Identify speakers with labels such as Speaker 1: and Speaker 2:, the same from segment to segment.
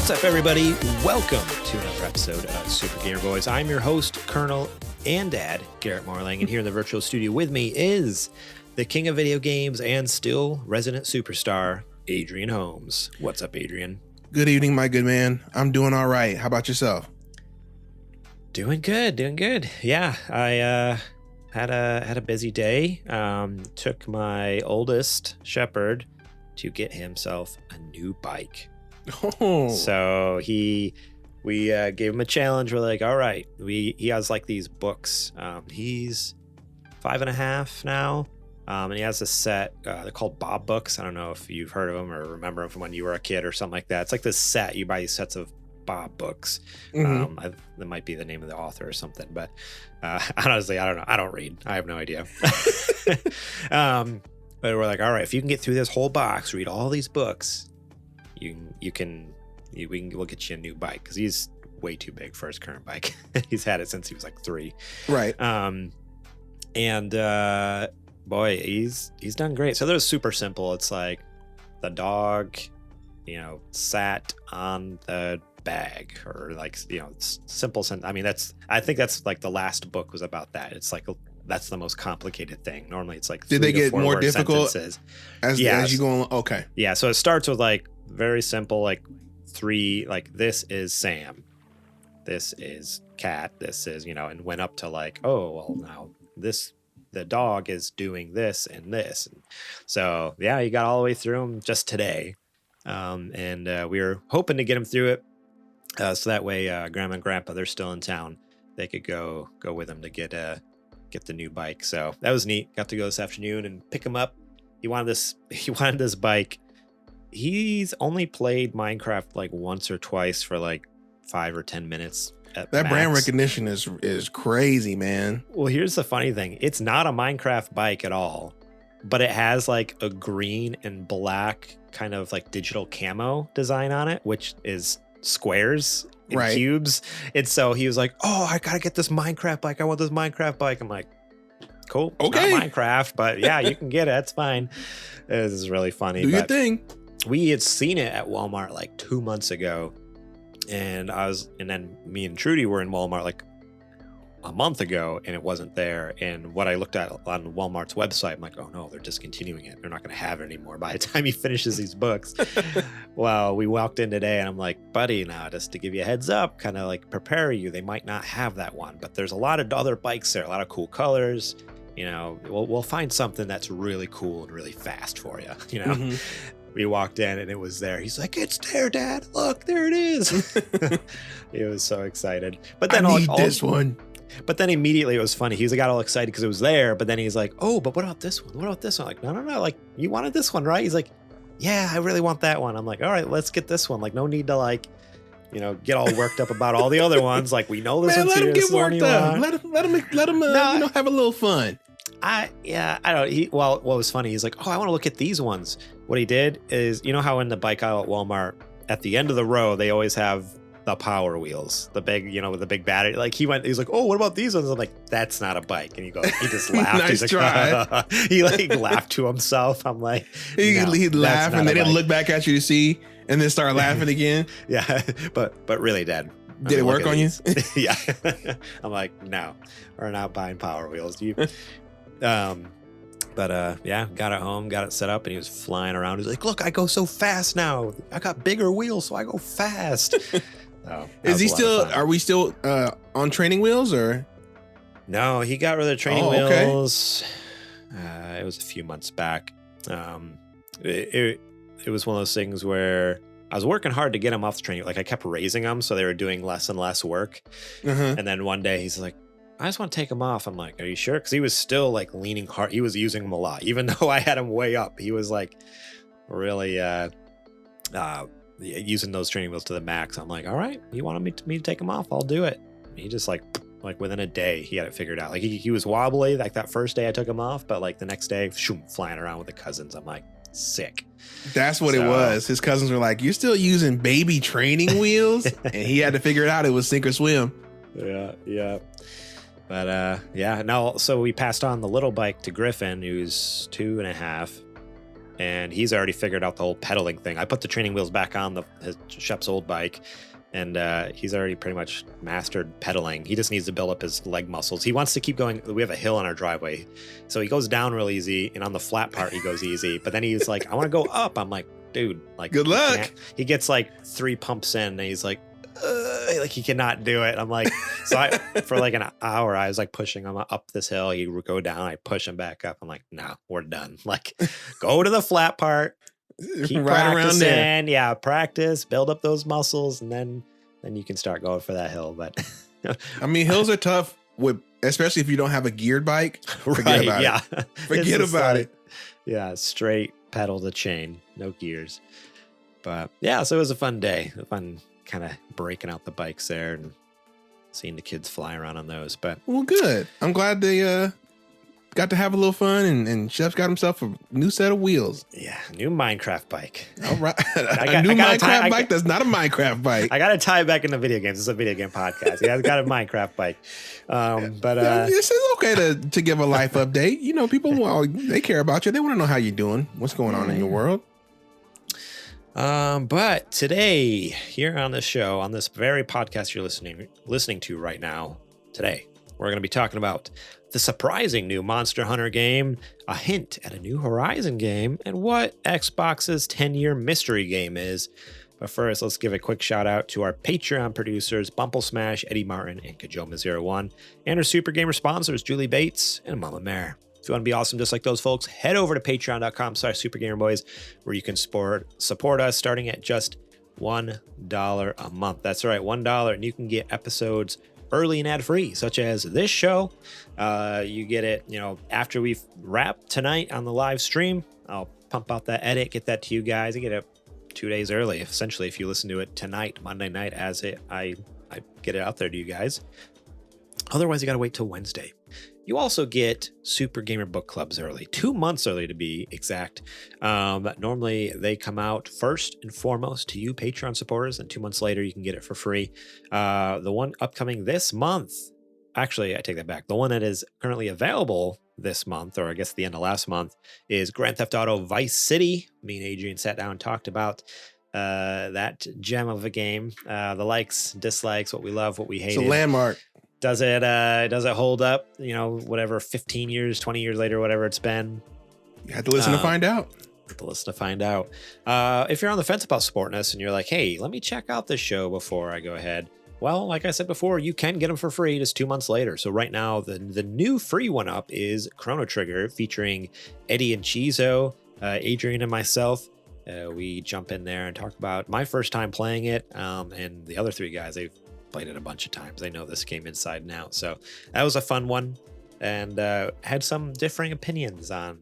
Speaker 1: What's up, everybody? Welcome to another episode of Super Gamer Boys. I'm your host, Colonel and Dad, Garrett Morlang, and here in the virtual studio with me is the king of video games and still resident superstar, Adrian Holmes. What's up, Adrian?
Speaker 2: Good evening, my good man. I'm doing all right. How about yourself?
Speaker 1: Doing good. Yeah, I had a busy day. Took my oldest Shepherd to get himself a new bike.
Speaker 2: Oh.
Speaker 1: So we gave him a challenge. We're like, all right, he has like these books. He's 5.5 now. And he has a set, they're called Bob books. I don't know if you've heard of them or remember them from when you were a kid or something like that. It's like this set, you buy these sets of Bob books.
Speaker 2: Mm-hmm.
Speaker 1: That might be the name of the author or something, but honestly, I don't know. I don't read. I have no idea. But we're like, all right, if you can get through this whole box, read all these books, we'll get you a new bike, because he's way too big for his current bike. He's had it since he was like 3.
Speaker 2: Right.
Speaker 1: Boy, he's done great. So they're super simple. It's like the dog, sat on the bag, or like, simple. I mean, I think that's like the last book was about that. It's like that's the most complicated thing. Normally it's like,
Speaker 2: did they get more difficult
Speaker 1: sentences
Speaker 2: as you go on? Okay.
Speaker 1: Yeah. So it starts with like very simple, like 3, like this is Sam, this is Cat, this is, and went up to like, oh, well, now the dog is doing this and this. And so, yeah, you got all the way through them just today. And we were hoping to get him through it. So that way, Grandma and Grandpa, they're still in town. They could go with him to get the new bike. So that was neat. Got to go this afternoon and pick him up. He wanted this bike. He's only played Minecraft like once or twice for like 5 or 10 minutes. That max.
Speaker 2: Brand recognition is crazy, man.
Speaker 1: Well, here's the funny thing. It's not a Minecraft bike at all, but it has like a green and black kind of like digital camo design on it, which is squares and
Speaker 2: right.
Speaker 1: cubes. And so he was like, oh, I gotta get this Minecraft bike. I want this Minecraft bike. I'm like, cool.
Speaker 2: Okay.
Speaker 1: Not Minecraft, but yeah, you can get it. That's fine. This is really funny.
Speaker 2: Do your thing.
Speaker 1: We had seen it at Walmart like 2 months ago. And then me and Trudy were in Walmart like a month ago, and it wasn't there. And what I looked at on Walmart's website, I'm like, oh no, they're discontinuing it. They're not going to have it anymore by the time he finishes these books. Well, we walked in today and I'm like, buddy, now just to give you a heads up, kind of like prepare you. They might not have that one, but there's a lot of other bikes there, a lot of cool colors. We'll find something that's really cool and really fast for you,
Speaker 2: Mm-hmm.
Speaker 1: We walked in and it was there. He's like, it's there, Dad. Look, there it is. He was so excited. But then
Speaker 2: I need this one.
Speaker 1: But then immediately it was funny. He got all excited because it was there. But then he's like, oh, but what about this one? What about this one? I'm like, no. Like, you wanted this one, right? He's like, yeah, I really want that one. I'm like, all right, let's get this one. Like, no need to like, get all worked up about all the other ones. Like, we know this one's
Speaker 2: let
Speaker 1: here.
Speaker 2: him get worked up. Let him have a little fun.
Speaker 1: I don't. What was funny? He's like, oh, I want to look at these ones. What he did is, how in the bike aisle at Walmart, at the end of the row, they always have the Power Wheels, the big, with the big battery. Like he's like, oh, what about these ones? I'm like, that's not a bike. And he just laughed.
Speaker 2: Nice
Speaker 1: He's like,
Speaker 2: try.
Speaker 1: He like laughed to himself. I'm like,
Speaker 2: he'd laugh and then he'd look back at you to see, and then start laughing again.
Speaker 1: Yeah, but really, Dad.
Speaker 2: Did it work on you?
Speaker 1: Yeah. I'm like, no, we're not buying Power Wheels. But got it home, got it set up, and he was flying around. He's like, look, I go so fast now. I got bigger wheels, so I go fast.
Speaker 2: Are we still on training wheels, or?
Speaker 1: No, he got rid of the training wheels. It was a few months back. It was one of those things where I was working hard to get him off the training. Like, I kept raising them, so they were doing less and less work.
Speaker 2: Uh-huh.
Speaker 1: And then one day he's like, I just want to take him off. I'm like, are you sure? Because he was still like leaning hard. He was using them a lot, even though I had him way up. He was like really using those training wheels to the max. I'm like, all right, you wanted me to take him off? I'll do it. And he just like within a day, he had it figured out. Like he was wobbly like that first day I took him off, but like the next day, flying around with the cousins. I'm like, sick.
Speaker 2: That's what it was. His cousins were like, you're still using baby training wheels? And he had to figure it out. It was sink or swim.
Speaker 1: Yeah. But so we passed on the little bike to Griffin, who's 2.5. and he's already figured out the whole pedaling thing. I put the training wheels back on his Shep's old bike, and he's already pretty much mastered pedaling. He just needs to build up his leg muscles. He wants to keep going. We have a hill on our driveway, so he goes down real easy, and on the flat part he goes easy. But then he's like, I want to go up. I'm like, dude, like,
Speaker 2: good luck.
Speaker 1: He gets like 3 pumps in, and he's like he cannot do it. I'm like, so for like an hour, I was like pushing him up this hill. He would go down. I push him back up. I'm like, no, we're done. Like, go to the flat part. Keep right around there. Yeah, practice, build up those muscles, and then you can start going for that hill. But
Speaker 2: I mean, hills are tough especially if you don't have a geared bike.
Speaker 1: Forget about
Speaker 2: it. Forget about it.
Speaker 1: Yeah, straight pedal to chain, no gears. But yeah, so it was a fun day. Fun kind of breaking out the bikes there and seeing the kids fly around on those. But
Speaker 2: well, good. I'm glad they got to have a little fun, and Chef's got himself a new set of wheels.
Speaker 1: Yeah, new Minecraft bike.
Speaker 2: All right. A new Minecraft bike that's not a Minecraft bike.
Speaker 1: I got to tie it back into video games. This is a video game podcast. Yeah, I've got a Minecraft bike. But
Speaker 2: this is okay to give a life update. You know, people, they care about you. They want to know how you're doing, what's going on in your world.
Speaker 1: But today, here on this show, on this very podcast you're listening to right now, today, we're going to be talking about the surprising new Monster Hunter game, a hint at a new Horizon game, and what Xbox's 10-year mystery game is. But first, let's give a quick shout out to our Patreon producers, Bumple Smash, Eddie Martin, and Kajoma01, and our Super Gamer sponsors, Julie Bates and Mama Mare. If you want to be awesome just like those folks, head over to patreon.com/supergamerboys, where you can support us starting at just $1 a month. That's right, $1, and you can get episodes early and ad-free, such as this show. You get it, after we've wrapped tonight on the live stream. I'll pump out that edit, get that to you guys. You get it 2 days early, essentially, if you listen to it tonight, Monday night, I get it out there to you guys. Otherwise, you got to wait till Wednesday. You also get Super Gamer Book Clubs early, 2 months early to be exact. Normally, they come out first and foremost to you Patreon supporters, and 2 months later, you can get it for free. The one upcoming this month, actually, I take that back. The one that is currently available this month, or I guess the end of last month, is Grand Theft Auto Vice City. Me and Adrian sat down and talked about that gem of a game. The likes, dislikes, what we love, what we hate.
Speaker 2: It's a landmark.
Speaker 1: Does it hold up, whatever, 15 years, 20 years later, whatever it's been?
Speaker 2: You have to listen to find out.
Speaker 1: If you're on the fence about supporting us and you're like, hey, let me check out this show before I go ahead. Well, like I said before, you can get them for free just 2 months later. So right now, the new free one up is Chrono Trigger, featuring Eddie and Chizo, Adrian and myself. We jump in there and talk about my first time playing it, and the other 3 guys, they've played it a bunch of times. They know this game inside and out. So that was a fun one, and had some differing opinions on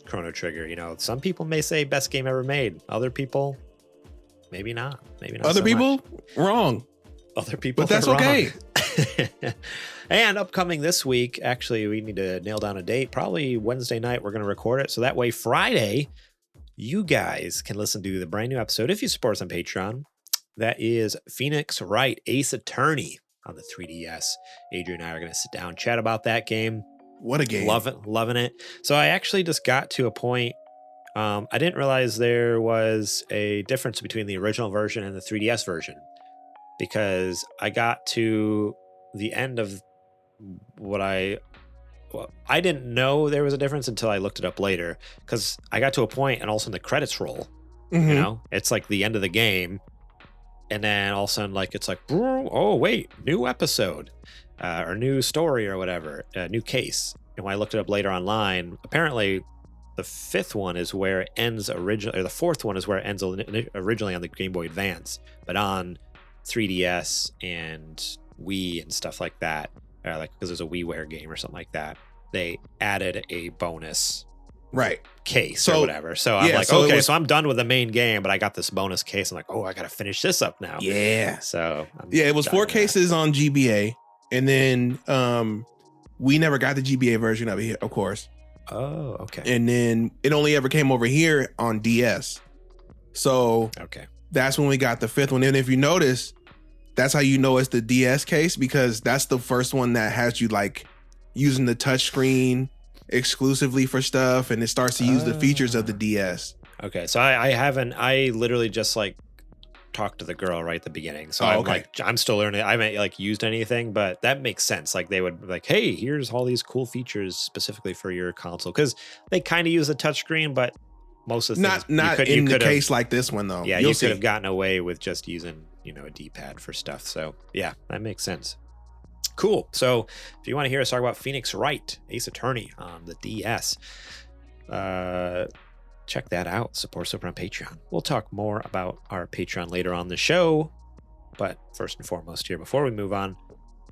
Speaker 1: Chrono Trigger. Some people may say best game ever made. Other people, maybe not.
Speaker 2: Other people, wrong.
Speaker 1: Other people,
Speaker 2: but that's okay.
Speaker 1: And upcoming this week, actually, we need to nail down a date. Probably Wednesday night, we're going to record it. So that way, Friday, you guys can listen to the brand new episode if you support us on Patreon. That is Phoenix Wright Ace Attorney on the 3DS. Adrian and I are going to sit down and chat about that game.
Speaker 2: What a game.
Speaker 1: Loving it. So I actually just got to a point. I didn't realize there was a difference between the original version and the 3DS version, because I got to the end of I didn't know there was a difference until I looked it up later, because I got to a point and all of a sudden the credits roll.
Speaker 2: Mm-hmm.
Speaker 1: It's like the end of the game. And then all of a sudden, it's like, oh, wait, new episode or new story or whatever, new case. And when I looked it up later online, apparently the 5th one is where it ends originally, or the 4th one is where it ends originally on the Game Boy Advance, but on 3DS and Wii and stuff like that, because there's a WiiWare game or something like that, they added a bonus case or whatever. So I'm so I'm done with the main game, but I got this bonus case. I'm like, oh, I gotta finish this up now.
Speaker 2: Yeah.
Speaker 1: So
Speaker 2: it was 4 cases on GBA, and then we never got the GBA version of it, of course.
Speaker 1: Oh, okay.
Speaker 2: And then it only ever came over here on DS. So that's when we got the 5th one. And if you notice, that's how you know it's the DS case, because that's the first one that has you using the touch screen. exclusively for stuff, and it starts to use the features of the DS.
Speaker 1: Okay, so I literally just like talked to the girl right at the beginning. So I'm still learning. I haven't like used anything, but that makes sense. Like they would like, hey, here's all these cool features specifically for your console, because they kind of use a touchscreen, but most of the things
Speaker 2: not in the case like this one though.
Speaker 1: Yeah, you could have gotten away with just using a D-pad for stuff. So yeah, that makes sense. Cool. So if you want to hear us talk about Phoenix Wright, Ace Attorney on the DS, check that out. Support us over on Patreon. We'll talk more about our Patreon later on the show. But first and foremost here, before we move on,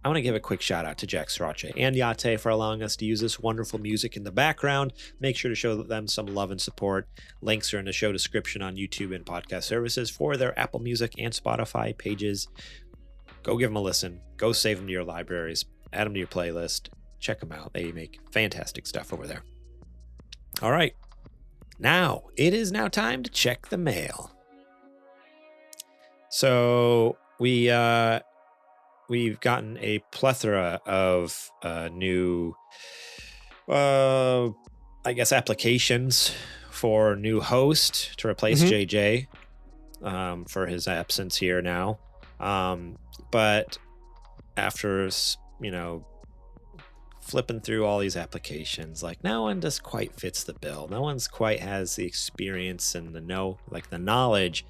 Speaker 1: I want to give a quick shout out to Jack Sriracha and Yate for allowing us to use this wonderful music in the background. Make sure to show them some love and support. Links are in the show description on YouTube and podcast services for their Apple Music and Spotify pages. Go give them a listen. Go save them to your libraries. Add them to your playlist. Check them out. They make fantastic stuff over there. All right. Now, it is now time to check the mail. So we've gotten a plethora of new, applications for new host to replace JJ for his absence here now. But after, flipping through all these applications, like no one just quite fits the bill. No one's quite has the experience and the knowledge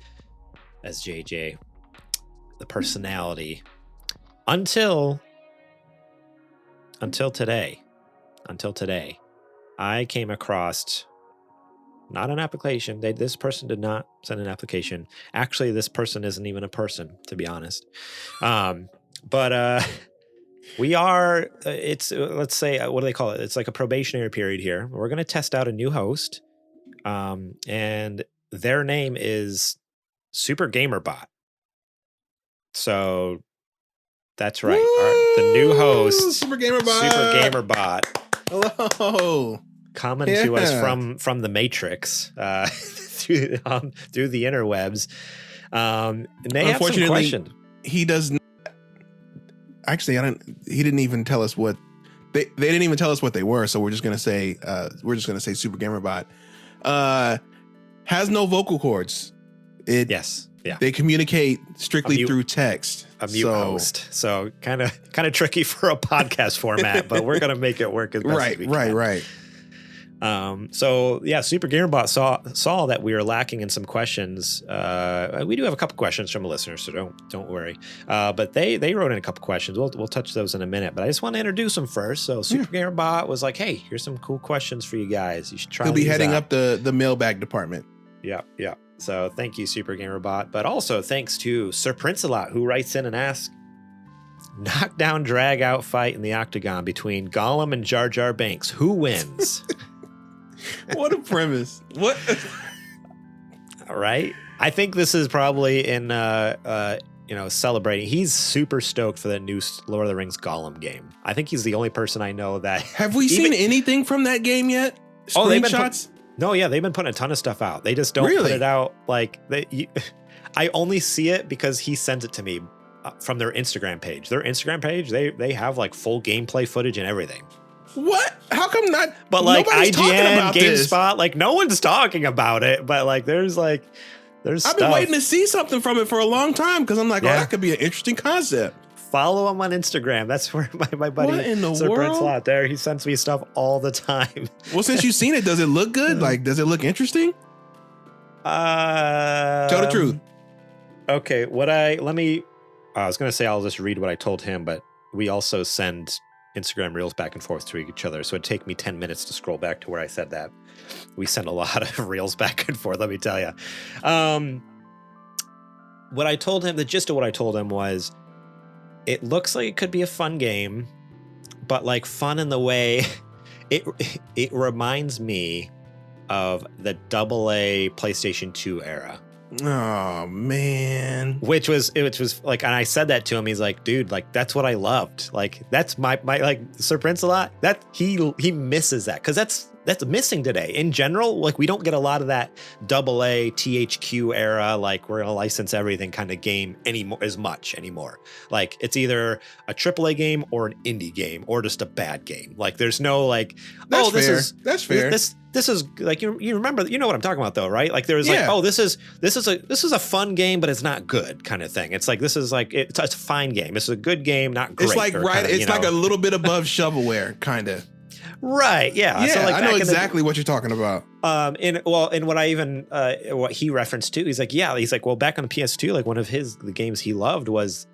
Speaker 1: as JJ, the personality, until today, I came across not an application. This person did not send an application. Actually, this person isn't even a person, to be honest. But we are, let's say, what do they call it? It's like a probationary period here. We're going to test out a new host. And their name is Super Gamerbot. So that's right. The new host, Super Gamerbot.
Speaker 2: Hello.
Speaker 1: Coming to us from the Matrix through the interwebs. They have some questions.
Speaker 2: He does not. Actually, he didn't even tell us what they didn't even tell us what they were. So we're just gonna say Super Gamerbot has no vocal cords.
Speaker 1: Yes. Yeah.
Speaker 2: They communicate strictly through text.
Speaker 1: A mute host. So kind of tricky for a podcast format, but we're gonna make it work as best as we can. Right. So yeah, Super Gamerbot saw that we were lacking in some questions. We do have a couple questions from a listener, so don't worry. But they wrote in a couple questions. We'll touch those in a minute. But I just want to introduce them first. So Super Gamerbot was like, "Hey, here's some cool questions for you guys. You should try."
Speaker 2: He'll be heading up the mailbag department.
Speaker 1: Yeah. So thank you, Super Gamerbot. But also thanks to Sir Prince-A-Lot, who writes in and asks, "Knockdown drag out fight in the octagon between Gollum and Jar Jar Binks. Who wins?"
Speaker 2: What a premise. What?
Speaker 1: All right. I think this is probably in, celebrating. He's super stoked for that new Lord of the Rings Gollum game. I think he's the only person I know that.
Speaker 2: Have we seen anything from that game yet? Screenshots?
Speaker 1: They've been putting a ton of stuff out. They just don't put it out. Like, I only see it because he sends it to me from their Instagram page. Their Instagram page, they have like full gameplay footage and everything.
Speaker 2: What? How come not?
Speaker 1: But like IGN, GameSpot, like no one's talking about it. But like there's
Speaker 2: I've been waiting to see something from it for a long time because I'm like, that could be an interesting concept.
Speaker 1: Follow him on Instagram. That's where my buddy Sir Prince-A-Lot there. He sends me stuff all the time.
Speaker 2: Well, since you've seen it, does it look good? Like, does it look interesting? Tell the truth.
Speaker 1: Okay, I was gonna say I'll just read what I told him, but we also send Instagram reels back and forth to each other, so it'd take me 10 minutes to scroll back to where I said that. We send a lot of reels back and forth, let me tell you. What I told him, the gist of what I told him was, it looks like it could be a fun game, but like fun in the way it reminds me of the AA PlayStation 2 era.
Speaker 2: Oh man.
Speaker 1: Which was like, and I said that to him, he's like, dude, like that's what I loved. Like that's my like Sir Prince-A-Lot, that he misses that, because that's that's missing today. In general, like we don't get a lot of that AA THQ era, like we're gonna license everything kind of game anymore as much anymore. Like it's either a AAA game or an indie game or just a bad game. Like there's no like,
Speaker 2: That's
Speaker 1: oh, this
Speaker 2: fair.
Speaker 1: is
Speaker 2: That's fair.
Speaker 1: This is like you remember, you know what I'm talking about though, right? Like there's
Speaker 2: Yeah.
Speaker 1: like, oh, this is a fun game, but it's not good kind of thing. It's like this is like it's a fine game. It's a good game, not great.
Speaker 2: It's like
Speaker 1: kinda,
Speaker 2: it's like a little bit above shovelware, kind of.
Speaker 1: Right. Yeah.
Speaker 2: Yeah,
Speaker 1: So like
Speaker 2: I know exactly what you're talking about.
Speaker 1: in what I even what he referenced to, he's like, well, back on the PS2, like one of the games he loved was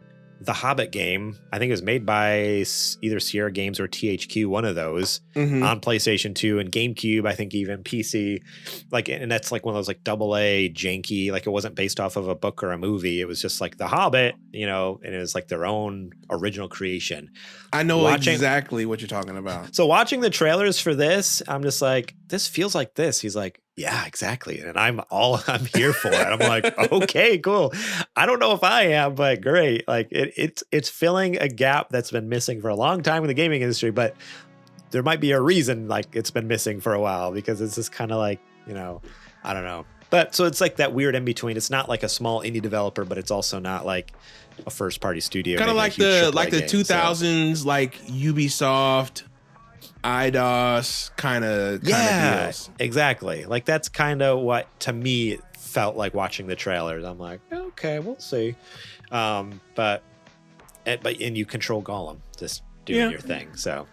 Speaker 1: the Hobbit game. I think it was made by either Sierra Games or THQ, one of those, on PlayStation 2 and GameCube, I think even PC. Like, and that's like one of those like AA janky, like it wasn't based off of a book or a movie. It was just like the Hobbit, you know, and it was like their own original creation.
Speaker 2: I know exactly what you're talking about.
Speaker 1: So watching the trailers for this, I'm just like, this feels like this. He's like, yeah, exactly. And I'm here for it. I'm like, okay, cool. I don't know if I am, but great. Like it's filling a gap that's been missing for a long time in the gaming industry, but there might be a reason like it's been missing for a while because it's just kind of like, you know, I don't know. But so it's like that weird in between. It's not like a small indie developer, but it's also not like a first party studio.
Speaker 2: Kind of like the 2000s, like Ubisoft, IDOS kind of deals.
Speaker 1: Exactly. Like that's kind of what to me it felt like watching the trailers. I'm like, okay, we'll see. But you control Gollum just doing your thing. So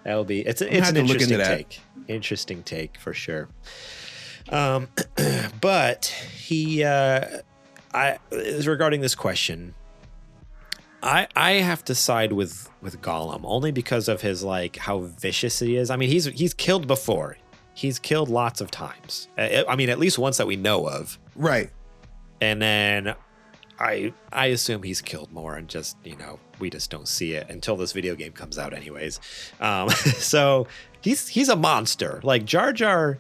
Speaker 1: that'll be it's an interesting take. Interesting take for sure. But he regarding this question, I have to side with Gollum only because of his like how vicious he is. I mean, he's killed before. He's killed lots of times. I mean, at least once that we know of.
Speaker 2: Right.
Speaker 1: And then I assume he's killed more and just, you know, we just don't see it until this video game comes out anyways. So he's a monster. Like Jar Jar,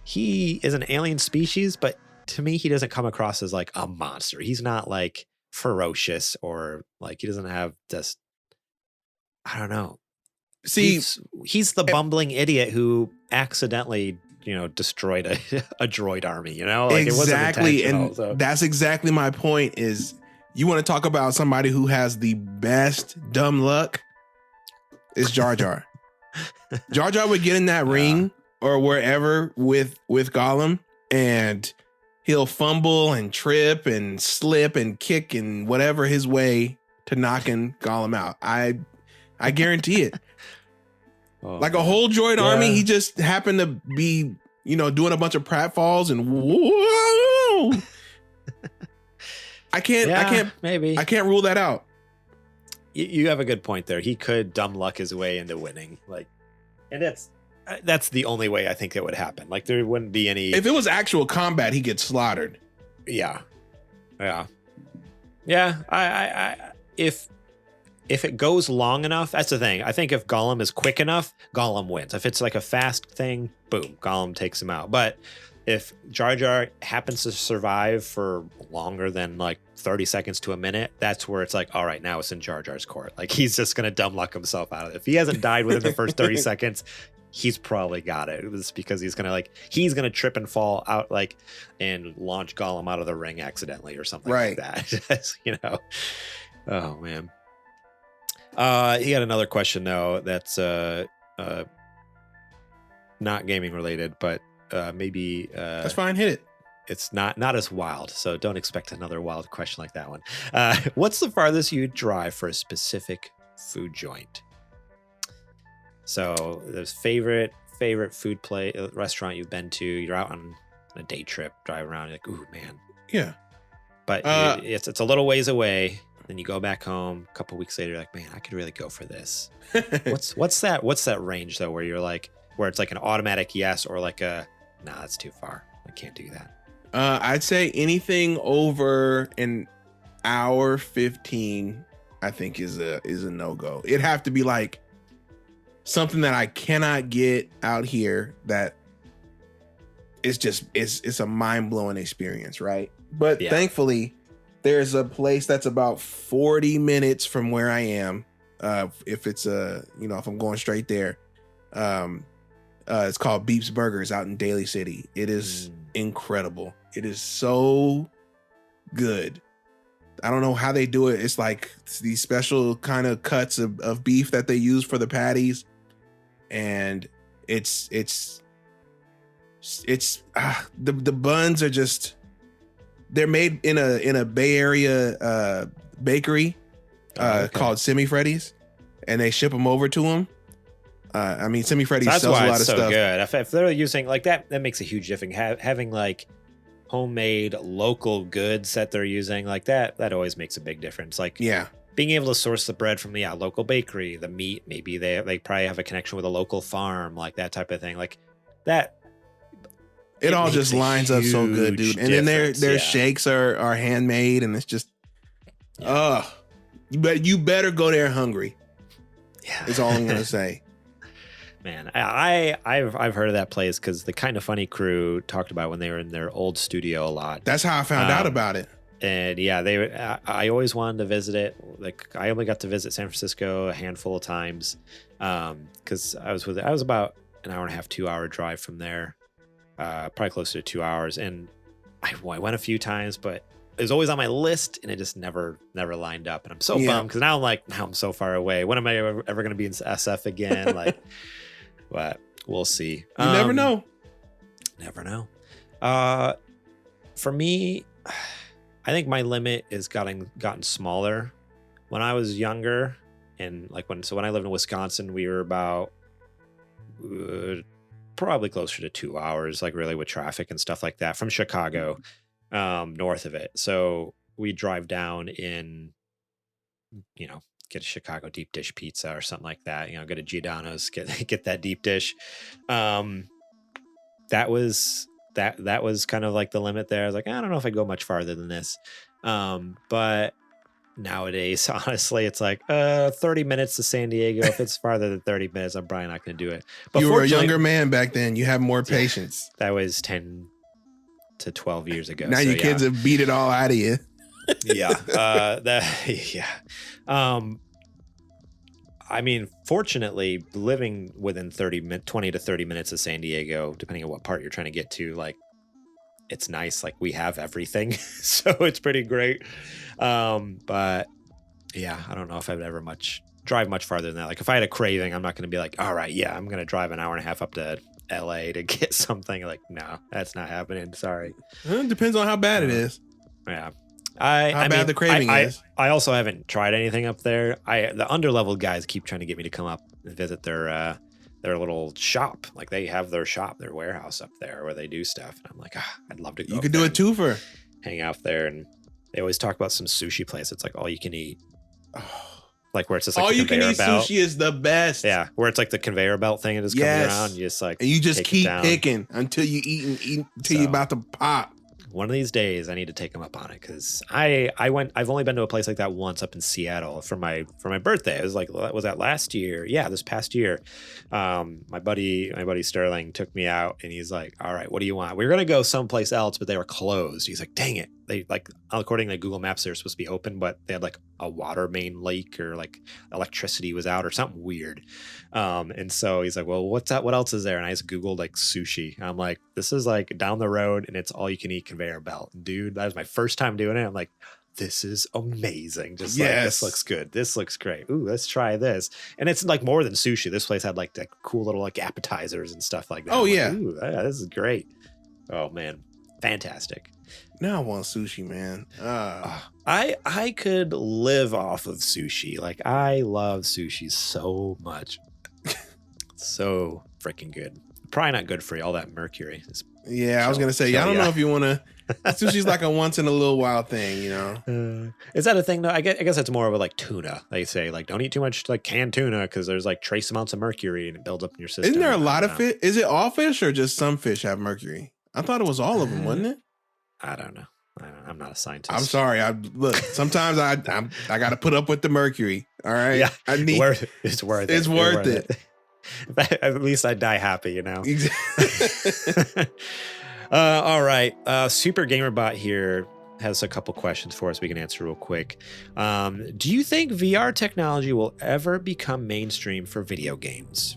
Speaker 1: he is an alien species, but to me, he doesn't come across as like a monster. He's not like ferocious or like he doesn't have this, I don't know.
Speaker 2: See,
Speaker 1: he's the bumbling idiot who accidentally, you know, destroyed a droid army, you know, like
Speaker 2: exactly.
Speaker 1: It wasn't
Speaker 2: and
Speaker 1: so.
Speaker 2: That's exactly my point is you want to talk about somebody who has the best dumb luck is Jar Jar. Jar Jar would get in that ring or wherever with Gollum and he'll fumble and trip and slip and kick and whatever his way to knocking Gollum out. I guarantee it. Like a whole droid army, he just happened to be, you know, doing a bunch of pratfalls and whoa. I can't rule that out.
Speaker 1: You have a good point there. He could dumb luck his way into winning. Like, and that's the only way I think it would happen. Like there wouldn't be any.
Speaker 2: If it was actual combat, he gets slaughtered.
Speaker 1: Yeah. I if it goes long enough, that's the thing. I think if Gollum is quick enough, Gollum wins. If it's like a fast thing, boom, Gollum takes him out. But if Jar Jar happens to survive for longer than like 30 seconds to a minute, that's where it's like, all right, now it's in Jar Jar's court. Like he's just going to dumb luck himself out of it. If he hasn't died within the first 30 seconds, he's probably got it. It was because he's going to trip and fall out like and launch Gollum out of the ring accidentally or something like that. You know? Oh, man. He had another question though that's not gaming related, but maybe
Speaker 2: that's fine. Hit it.
Speaker 1: It's not as wild, so don't expect another wild question like that one. What's the farthest you drive for a specific food joint? So there's favorite food restaurant you've been to. You're out on a day trip, drive around. You're like, ooh man,
Speaker 2: yeah.
Speaker 1: But it's a little ways away. Then you go back home a couple weeks later, you're like, man, I could really go for this. What's that range though, where you're like, where it's like an automatic yes or like a, nah, that's too far. I can't do that.
Speaker 2: I'd say anything over an hour 15, I think is a no-go. It'd have to be like something that I cannot get out here that it's a mind-blowing experience, right? But thankfully there's a place that's about 40 minutes from where I am. If it's if I'm going straight there, It's called Beep's Burgers out in Daly City. It is incredible. It is so good. I don't know how they do it. It's like these special kind of cuts of beef that they use for the patties, and the buns are just, they're made in a Bay Area bakery called Semi Freddy's, and they ship them over to them. I mean, Semi Freddy's sells a lot of stuff. That's why it's so
Speaker 1: good. If they're using like that makes a huge difference. Having like homemade local goods that they're using like that always makes a big difference. Like,
Speaker 2: yeah,
Speaker 1: being able to source the bread from the local bakery, the meat, maybe they probably have a connection with a local farm, like that type of thing. Like that.
Speaker 2: It all just lines up so good, dude. And then their shakes are handmade, and it's just, you better go there hungry.
Speaker 1: Yeah,
Speaker 2: is all I'm gonna say.
Speaker 1: Man, I've heard of that place because the Kind of Funny crew talked about when they were in their old studio a lot.
Speaker 2: That's how I found out about it.
Speaker 1: And yeah, I always wanted to visit it. Like, I only got to visit San Francisco a handful of times because I was about an hour and a half, 2 hour drive from there, probably closer to 2 hours. And I went a few times, but it was always on my list, and it just never lined up. And I'm so bummed because now I'm so far away. When am I ever going to be in SF again? Like. But we'll see.
Speaker 2: You never know.
Speaker 1: Never know. For me, I think my limit is gotten smaller. When I was younger, and when I lived in Wisconsin, we were about probably closer to 2 hours, like really with traffic and stuff like that, from Chicago, north of it. So we drive down in, get a Chicago deep dish pizza or something like that. Go to Giordano's, get that deep dish. That was kind of like the limit there. I was like, I don't know if I go much farther than this. But nowadays, honestly, it's like 30 minutes to San Diego. If it's farther than 30 minutes, I'm probably not going to do it. But
Speaker 2: you were a younger man back then. You have more patience.
Speaker 1: That was 10 to 12 years ago.
Speaker 2: Now your kids have beat it all out of you.
Speaker 1: I mean, fortunately, living within 20 to 30 minutes of San Diego, depending on what part you're trying to get to, like, it's nice. Like, we have everything, so it's pretty great. But yeah, I don't know if I'd ever drive much farther than that. Like, if I had a craving, I'm not going to be like, all right, yeah, I'm going to drive an hour and a half up to LA to get something. Like, no, that's not happening. Sorry.
Speaker 2: It depends on how bad it is.
Speaker 1: Yeah.
Speaker 2: How bad the craving is.
Speaker 1: I also haven't tried anything up there. The underlevel guys keep trying to get me to come up and visit their little shop. Like, they have their shop, their warehouse up there where they do stuff. And I'm like, I'd love to go.
Speaker 2: You could do a twofer.
Speaker 1: Hang out there. And they always talk about some sushi place. It's like all you can eat. Like, where it's just like
Speaker 2: all you can eat belt. Sushi is the best.
Speaker 1: Yeah, where it's like the conveyor belt thing and just comes around. You just like,
Speaker 2: and you just keep picking until you eat until you're about to pop.
Speaker 1: One of these days, I need to take them up on it because I've only been to a place like that once up in Seattle for my birthday. It was like, was that last year? Yeah, this past year. My buddy Sterling took me out, and he's like, all right, what do you want? We were gonna go someplace else, but they were closed. He's like, dang it. They, like, according to Google Maps, they were supposed to be open, but they had like a water main leak, or like electricity was out or something weird. And so he's like, well, what's that? What else is there? And I just Googled like sushi. And I'm like, this is like down the road, and it's all you can eat conveyor belt. Dude, that was my first time doing it. I'm like, this is amazing. Just like, this looks good. This looks great. Ooh, let's try this. And it's like more than sushi. This place had like cool little like appetizers and stuff like that.
Speaker 2: Oh,
Speaker 1: I'm
Speaker 2: yeah.
Speaker 1: Like, ooh, yeah, this is great. Oh man, fantastic.
Speaker 2: Now I want sushi, man.
Speaker 1: I could live off of sushi. Like, I love sushi so much. So freaking good. Probably not good for you. All that mercury.
Speaker 2: I was gonna say, I don't know if you want to. Sushi's like a once in a little while thing, you know.
Speaker 1: Is that a thing though? I guess it's more of a like tuna. They say like, don't eat too much like canned tuna because there's like trace amounts of mercury and it builds up in your system.
Speaker 2: Isn't there a lot of fish? Is it all fish or just some fish have mercury? I thought it was all of them, wasn't it?
Speaker 1: I don't know. I'm not a scientist.
Speaker 2: I'm sorry. Look. Sometimes I got to put up with the mercury. All right.
Speaker 1: Yeah.
Speaker 2: It's worth it.
Speaker 1: At least I die happy, you know. All right. Super Gamerbot here has a couple questions for us we can answer real quick. Do you think VR technology will ever become mainstream for video games?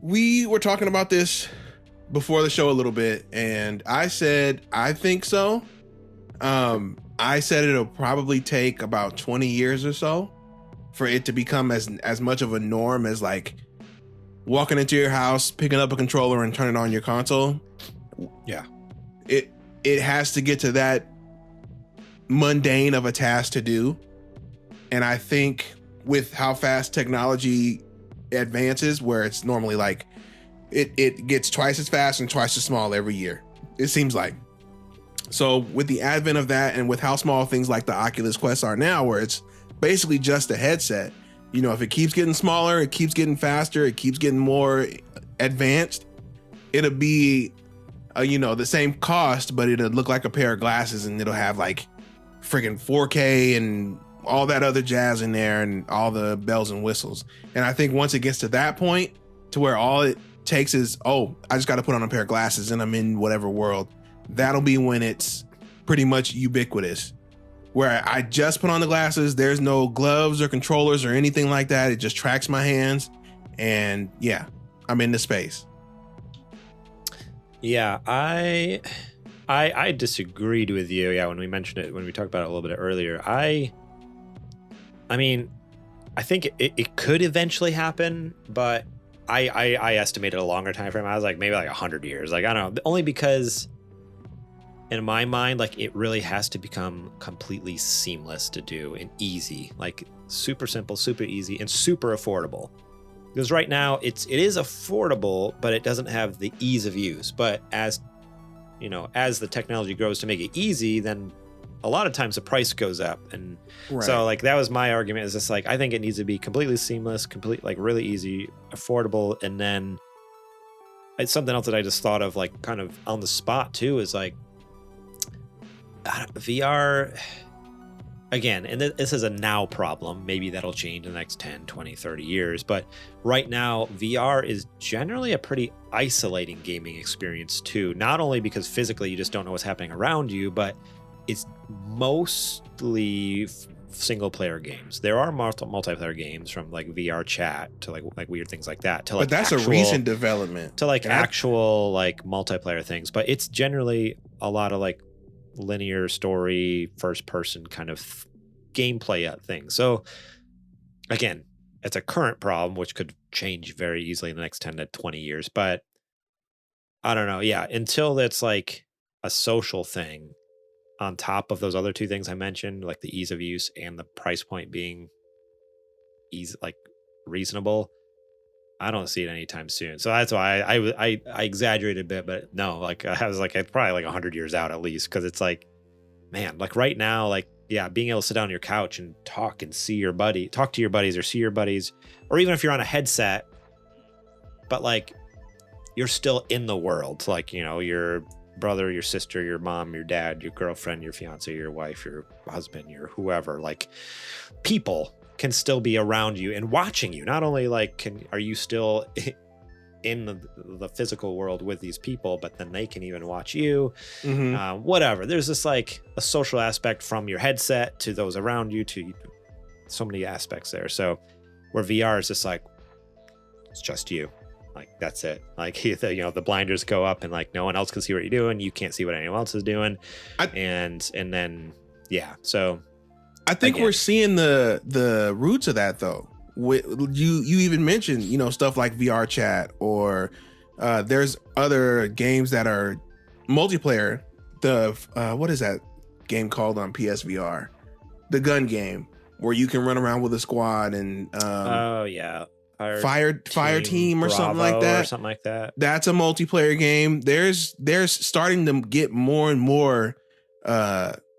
Speaker 2: We were talking about this before the show a little bit, and I said I think so. I said it'll probably take about 20 years or so for it to become as much of a norm as like walking into your house, picking up a controller and turning on your console.
Speaker 1: Yeah.
Speaker 2: It has to get to that mundane of a task to do. And I think with how fast technology advances, where it's normally like it gets twice as fast and twice as small every year, it seems like. So with the advent of that, and with how small things like the Oculus Quest are now, where it's basically just a headset, you know, if it keeps getting smaller, it keeps getting faster, it keeps getting more advanced, it'll be the same cost, but it'll look like a pair of glasses, and it'll have like friggin' 4K and all that other jazz in there and all the bells and whistles. And I think once it gets to that point, to where all it takes is, I just got to put on a pair of glasses and I'm in whatever world, that'll be when it's pretty much ubiquitous. Where I just put on the glasses, there's no gloves or controllers or anything like that. It just tracks my hands, and yeah, I'm in the space.
Speaker 1: Yeah, I disagreed with you. Yeah, when we mentioned it, when we talked about it a little bit earlier, I mean, I think it could eventually happen, but I estimated a longer time frame. I was like, maybe like 100 years. Like, I don't know, only because in my mind, like, it really has to become completely seamless to do and easy, like super simple, super easy, and super affordable. Because right now it is affordable, but it doesn't have the ease of use. But as the technology grows to make it easy, then a lot of times the price goes up. And so like, that was my argument, is just like, I think it needs to be completely seamless, like really easy, affordable. And then it's something else that I just thought of, like kind of on the spot too, is like, VR again, and this is a now problem. Maybe that'll change in the next 10, 20, 30 years. But right now, VR is generally a pretty isolating gaming experience too. Not only because physically you just don't know what's happening around you, but it's mostly single player games. There are multiplayer games, from like VR chat to like weird things like that, to like,
Speaker 2: but that's a recent development,
Speaker 1: to like actual like multiplayer things. But it's generally a lot of like linear story, first person kind of gameplay things. So again, it's a current problem which could change very easily in the next 10 to 20 years. But I don't know. Yeah, until that's like a social thing on top of those other two things I mentioned, like the ease of use and the price point being like reasonable, I don't see it anytime soon. So that's why I exaggerated a bit, but no, like I was like, it's probably like 100 years out at least. Cause it's like, man, like right now, like, yeah, being able to sit down on your couch and talk to your buddies or see your buddies, or even if you're on a headset, but like you're still in the world. Like, your brother, your sister, your mom, your dad, your girlfriend, your fiance, your wife, your husband, your whoever, like people can still be around you and watching you. Not only like are you still in the physical world with these people, but then they can even watch you. Mm-hmm. Whatever. There's this like a social aspect from your headset to those around you, to so many aspects there. So where VR is just like, it's just you. Like, that's it. Like, the blinders go up and like no one else can see what you're doing. You can't see what anyone else is doing. And then, yeah. So
Speaker 2: I think we're seeing the roots of that though. You even mentioned, stuff like VR chat, or there's other games that are multiplayer. What is that game called on PSVR? The gun game, where you can run around with a squad and Fire Team or something like that. That's a multiplayer game. There's starting to get more and more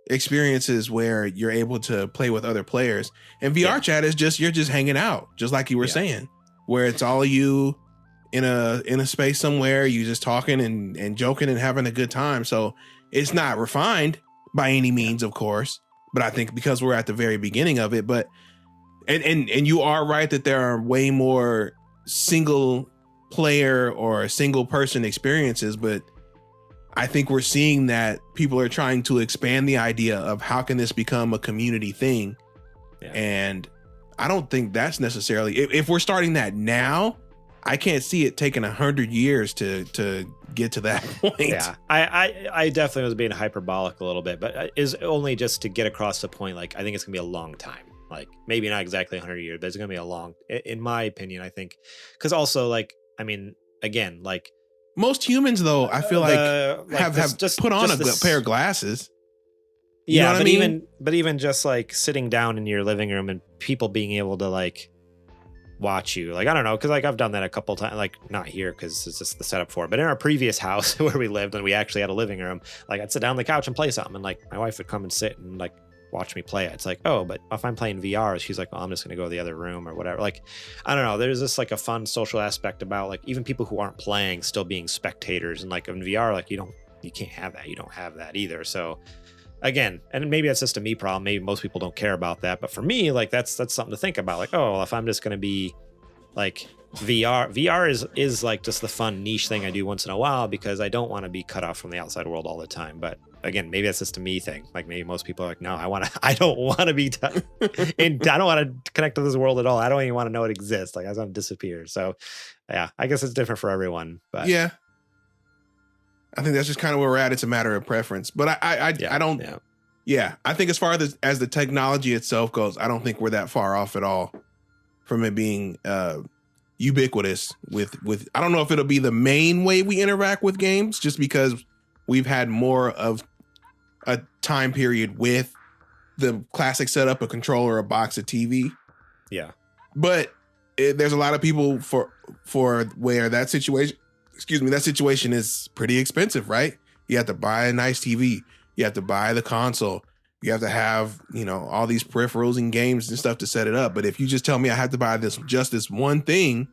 Speaker 2: experiences where you're able to play with other players, and VR chat is you're just hanging out, just like you were saying, where it's all of you in a space somewhere, you just talking and joking and having a good time. So it's not refined by any means, of course, but I think because we're at the very beginning of it. But and you are right that there are way more single player or single person experiences, but I think we're seeing that people are trying to expand the idea of how can this become a community thing. Yeah. And I don't think that's necessarily, if we're starting that now, I can't see it taking 100 years to get to that point.
Speaker 1: Yeah, I definitely was being hyperbolic a little bit, but is only just to get across the point. Like, I think it's gonna be a long time. Like, maybe not exactly 100 years, but it's gonna be a long, in my opinion, I think, because also, like, I mean, again, like
Speaker 2: most humans, though, I feel like have just put on a pair of glasses. You know what I mean?
Speaker 1: even just like sitting down in your living room and people being able to like watch you, like, I don't know, because like I've done that a couple times, like not here because it's just the setup for it, but in our previous house where we lived and we actually had a living room, like I'd sit down on the couch and play something, and like my wife would come and sit and like watch me play it. It's like, oh, but if I'm playing VR, she's like, well, I'm just gonna go to the other room or whatever. Like, I don't know, there's this like a fun social aspect about like even people who aren't playing still being spectators, and like in VR, like you can't have that, you don't have that either. So again, and maybe that's just a me problem, maybe most people don't care about that, but for me, like that's something to think about. Like, oh, well, if I'm just going to be like VR is like just the fun niche thing I do once in a while because I don't want to be cut off from the outside world all the time. But again, maybe that's just a me thing. Like maybe most people are like, no, I don't want to be and I don't want to connect to this world at all. I don't even want to know it exists. Like I just want to disappear. So yeah, I guess it's different for everyone. But
Speaker 2: yeah, I think that's just kind of where we're at. It's a matter of preference, but I don't. Yeah, I think as far as the technology itself goes, I don't think we're that far off at all from it being ubiquitous. With I don't know if it'll be the main way we interact with games, just because we've had more of a time period with the classic setup, a controller, a box, a TV.
Speaker 1: Yeah,
Speaker 2: but there's a lot of people for where that situation. Excuse me, that situation is pretty expensive, right? You have to buy a nice TV. You have to buy the console. You have to have, all these peripherals and games and stuff to set it up. But if you just tell me I have to buy this one thing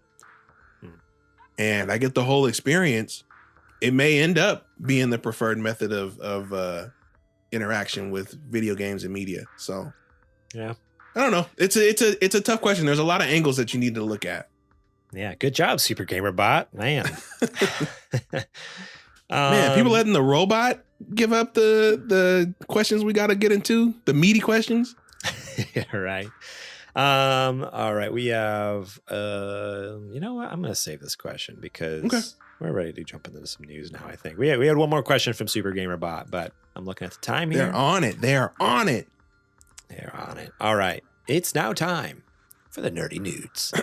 Speaker 2: and I get the whole experience, it may end up being the preferred method of interaction with video games and media. So,
Speaker 1: yeah, I
Speaker 2: don't know. It's a tough question. There's a lot of angles that you need to look at.
Speaker 1: Yeah, good job, Super Gamer Bot, man.
Speaker 2: Man, people letting the robot give up the questions we got to get into, the meaty questions.
Speaker 1: Yeah, right. All right, we have. You know what? I'm going to save this question because we're ready to jump into some news now. I think we had one more question from Super Gamer Bot, but I'm looking at the time here.
Speaker 2: They're on it.
Speaker 1: All right, it's now time for the nerdy nudes.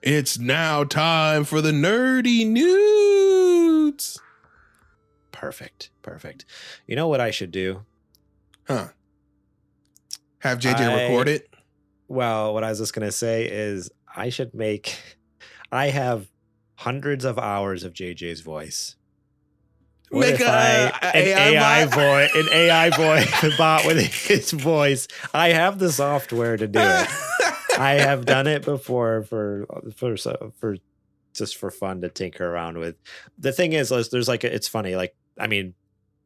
Speaker 2: It's now time for the nerdy nudes.
Speaker 1: Perfect. You know what I should do?
Speaker 2: Huh? Have JJ record it?
Speaker 1: Well, what I was just going to say is I have hundreds of hours of JJ's voice. What if an AI voice bot with his voice? I have the software to do it. I have done it before for just for fun to tinker around with. The thing is, there's like it's funny. Like, I mean,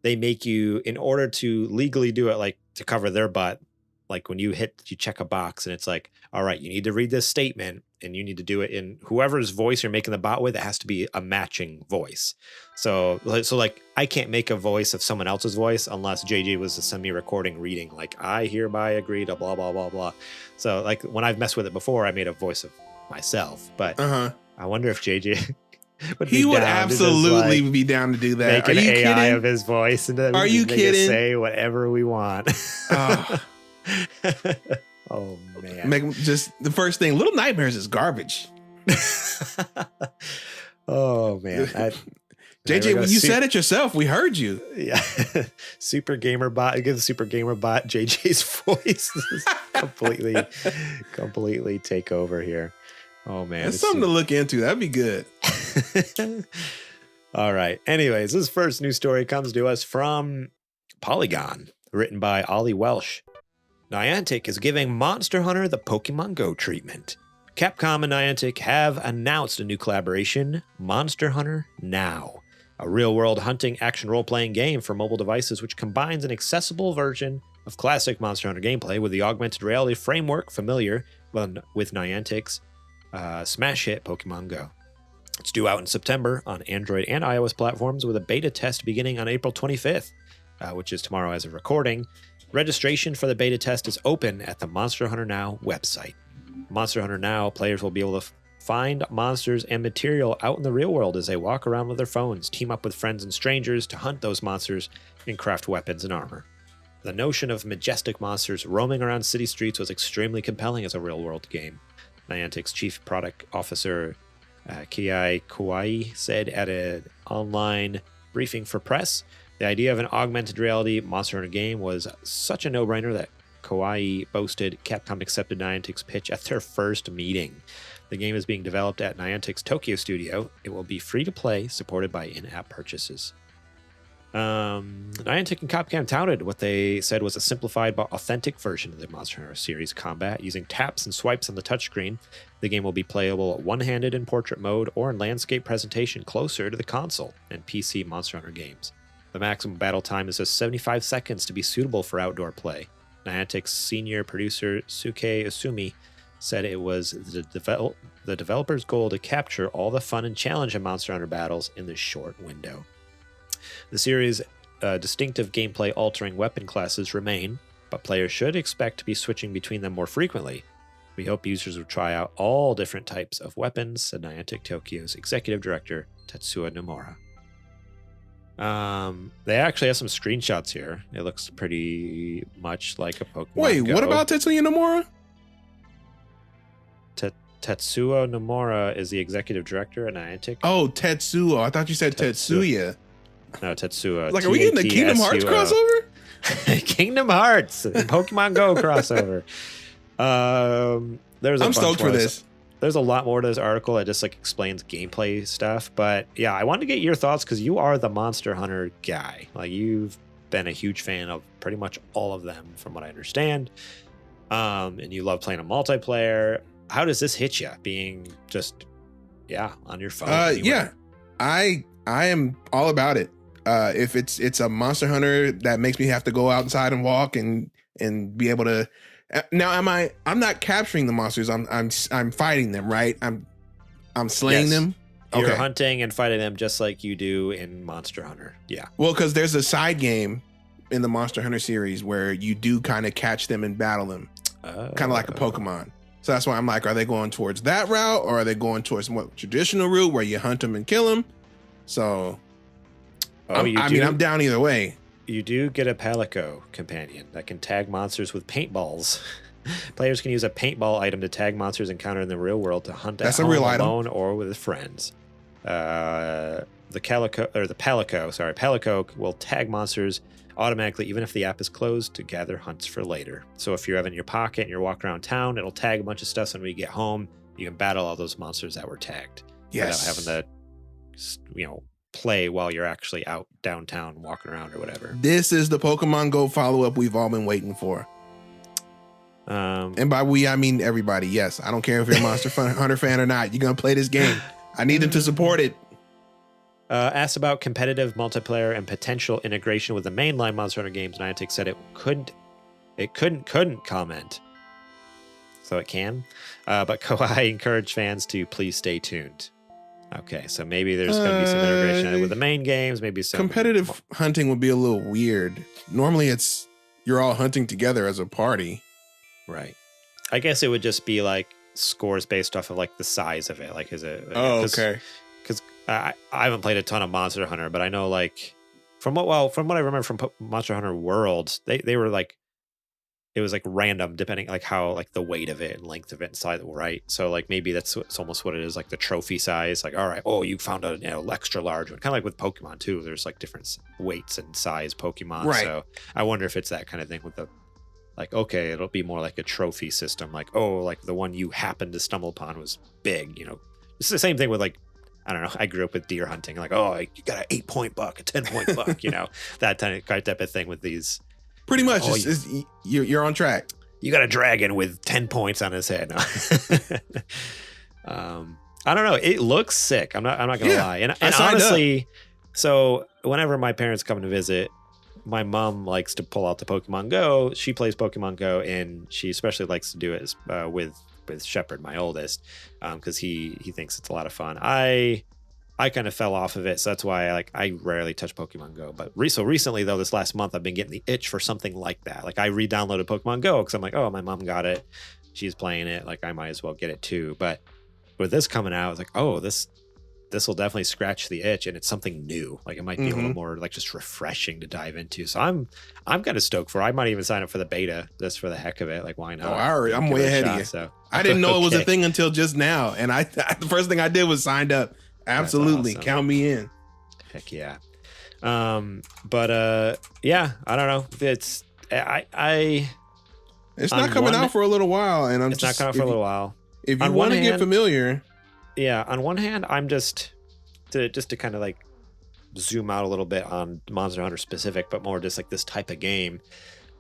Speaker 1: they make you, in order to legally do it, like to cover their butt. Like when you check a box and it's like, all right, you need to read this statement and you need to do it in whoever's voice you're making the bot with. It has to be a matching voice. So like I can't make a voice of someone else's voice unless JJ was to send me a recording reading, like I hereby agree to blah, blah, blah, blah. So like when I've messed with it before, I made a voice of myself, but I wonder if JJ would
Speaker 2: absolutely be down to do that.
Speaker 1: Make an AI kidding? Of his voice. And
Speaker 2: are you kidding?
Speaker 1: Say whatever we want. Oh man!
Speaker 2: Make just the first thing. Little Nightmares is garbage.
Speaker 1: Oh man!
Speaker 2: JJ, when you said it yourself, we heard you.
Speaker 1: Yeah, Super Gamer Bot. Give the Super Gamer Bot JJ's voice completely take over here. Oh man,
Speaker 2: that's something to look into. That'd be good.
Speaker 1: All right. Anyways, this first news story comes to us from Polygon, written by Ollie Welsh. Niantic is giving Monster Hunter the Pokemon Go treatment. Capcom and Niantic have announced a new collaboration, Monster Hunter Now, a real-world hunting action role-playing game for mobile devices which combines an accessible version of classic Monster Hunter gameplay with the augmented reality framework familiar with Niantic's smash hit Pokemon Go. It's due out in September on Android and iOS platforms with a beta test beginning on April 25th, which is tomorrow as of recording. Registration for the beta test is open at the Monster Hunter Now website. Monster Hunter Now players will be able to find monsters and material out in the real world as they walk around with their phones, team up with friends and strangers to hunt those monsters, and craft weapons and armor. The notion of majestic monsters roaming around city streets was extremely compelling as a real-world game. Niantic's chief product officer, Kiai Kauai, said at an online briefing for press, the idea of an augmented reality Monster Hunter game was such a no-brainer that Kauai boasted Capcom accepted Niantic's pitch at their first meeting. The game is being developed at Niantic's Tokyo studio. It will be free to play, supported by in-app purchases. Niantic and Capcom touted what they said was a simplified but authentic version of the Monster Hunter series combat using taps and swipes on the touchscreen. The game will be playable one-handed in portrait mode or in landscape presentation closer to the console and PC Monster Hunter games. The maximum battle time is just 75 seconds to be suitable for outdoor play. Niantic's senior producer Suke Asumi said it was the developer's goal to capture all the fun and challenge in Monster Hunter battles in this short window. The series' distinctive gameplay-altering weapon classes remain, but players should expect to be switching between them more frequently. We hope users will try out all different types of weapons, said Niantic Tokyo's executive director, Tetsuya Nomura. They actually have some screenshots here. It looks pretty much like a Pokemon
Speaker 2: Wait,
Speaker 1: Go.
Speaker 2: what about Tetsuya Nomura?
Speaker 1: Tetsuya Nomura is the executive director at Niantic.
Speaker 2: Oh, Tetsuo. I thought you said Tetsuya.
Speaker 1: No, Tetsuya.
Speaker 2: Like, are we getting the Kingdom Hearts crossover?
Speaker 1: Kingdom Hearts, Pokemon Go crossover. I'm
Speaker 2: stoked for this.
Speaker 1: There's a lot more to this article that just like explains gameplay stuff, but yeah, I wanted to get your thoughts because you are the Monster Hunter guy. Like, you've been a huge fan of pretty much all of them, from what I understand. And you love playing a multiplayer. How does this hit you? Being just on your phone.
Speaker 2: Yeah, I am all about it. If it's a Monster Hunter that makes me have to go outside and walk and be able to. Now, I'm not capturing the monsters. I'm fighting them, right? I'm slaying them.
Speaker 1: You're hunting and fighting them just like you do in Monster Hunter. Yeah.
Speaker 2: Well, because there's a side game in the Monster Hunter series where you do kind of catch them and battle them, kind of like a Pokemon. So that's why I'm like, are they going towards that route, or are they going towards more traditional route where you hunt them and kill them? So, I'm down either way.
Speaker 1: You do get a Palico companion that can tag monsters with paintballs. Players can use a paintball item to tag monsters encountered in the real world to hunt at home alone or with friends. The Palico will tag monsters automatically even if the app is closed to gather hunts for later. So if you have it in your pocket and you're walking around town, it'll tag a bunch of stuff, so when you get home, you can battle all those monsters that were tagged.
Speaker 2: Yes.
Speaker 1: Without having to, play while you're actually out downtown walking around or whatever.
Speaker 2: This is the Pokemon Go follow-up we've all been waiting for. And by we, I mean everybody. Yes, I don't care if you're a Monster Hunter fan or not. You're going to play this game. I need them to support it.
Speaker 1: Asked about competitive multiplayer and potential integration with the mainline Monster Hunter games, Niantic said it couldn't comment. So it can. But Kauai encouraged fans to please stay tuned. Okay, so maybe there's going to be some integration with the main games, maybe some...
Speaker 2: Competitive hunting would be a little weird. Normally you're all hunting together as a party.
Speaker 1: Right. I guess it would just be like scores based off of like the size of it. Like, is it...
Speaker 2: okay.
Speaker 1: Because I haven't played a ton of Monster Hunter, but I know like... From what I remember from Monster Hunter World, they were like... It was like random depending like how like the weight of it and length of it and size, right? So like maybe it's almost what it is, like the trophy size. Like, all right, you found a extra large one, kind of like with Pokemon too. There's like different weights and size Pokemon. Right. So I wonder if it's that kind of thing with the like, okay, it'll be more like a trophy system. Like, like the one you happened to stumble upon was big. It's the same thing with like, I don't know. I grew up with deer hunting. Like, you got an 8-point buck, a 10-point buck. That type of thing with these.
Speaker 2: Pretty much, you're on track.
Speaker 1: You got a dragon with 10 points on his head. I don't know. It looks sick. I'm not gonna lie. And honestly, so whenever my parents come to visit, my mom likes to pull out the Pokemon Go. She plays Pokemon Go, and she especially likes to do it with Shepard, my oldest, because he thinks it's a lot of fun. I kind of fell off of it, so that's why I rarely touch Pokemon Go. But so recently, though, this last month, I've been getting the itch for something like that. Like, I re-downloaded Pokemon Go because I'm like, my mom got it. She's playing it. Like, I might as well get it too. But with this coming out, I was like, oh, this will definitely scratch the itch, and it's something new. Like it might be a little more like just refreshing to dive into. So I'm kind of stoked for it. I might even sign up for the beta just for the heck of it. Like why not?
Speaker 2: Oh, I'm way ahead of you.
Speaker 1: So
Speaker 2: I didn't know it was a thing until just now, and the first thing I did was signed up. Absolutely, awesome. Count me in.
Speaker 1: Heck yeah. But yeah, I don't know. It's
Speaker 2: it's not coming out for a little while, and
Speaker 1: it's not coming out for a little while.
Speaker 2: If you want to get familiar,
Speaker 1: yeah. On one hand, I'm just to kind of like zoom out a little bit on Monster Hunter specific, but more just like this type of game.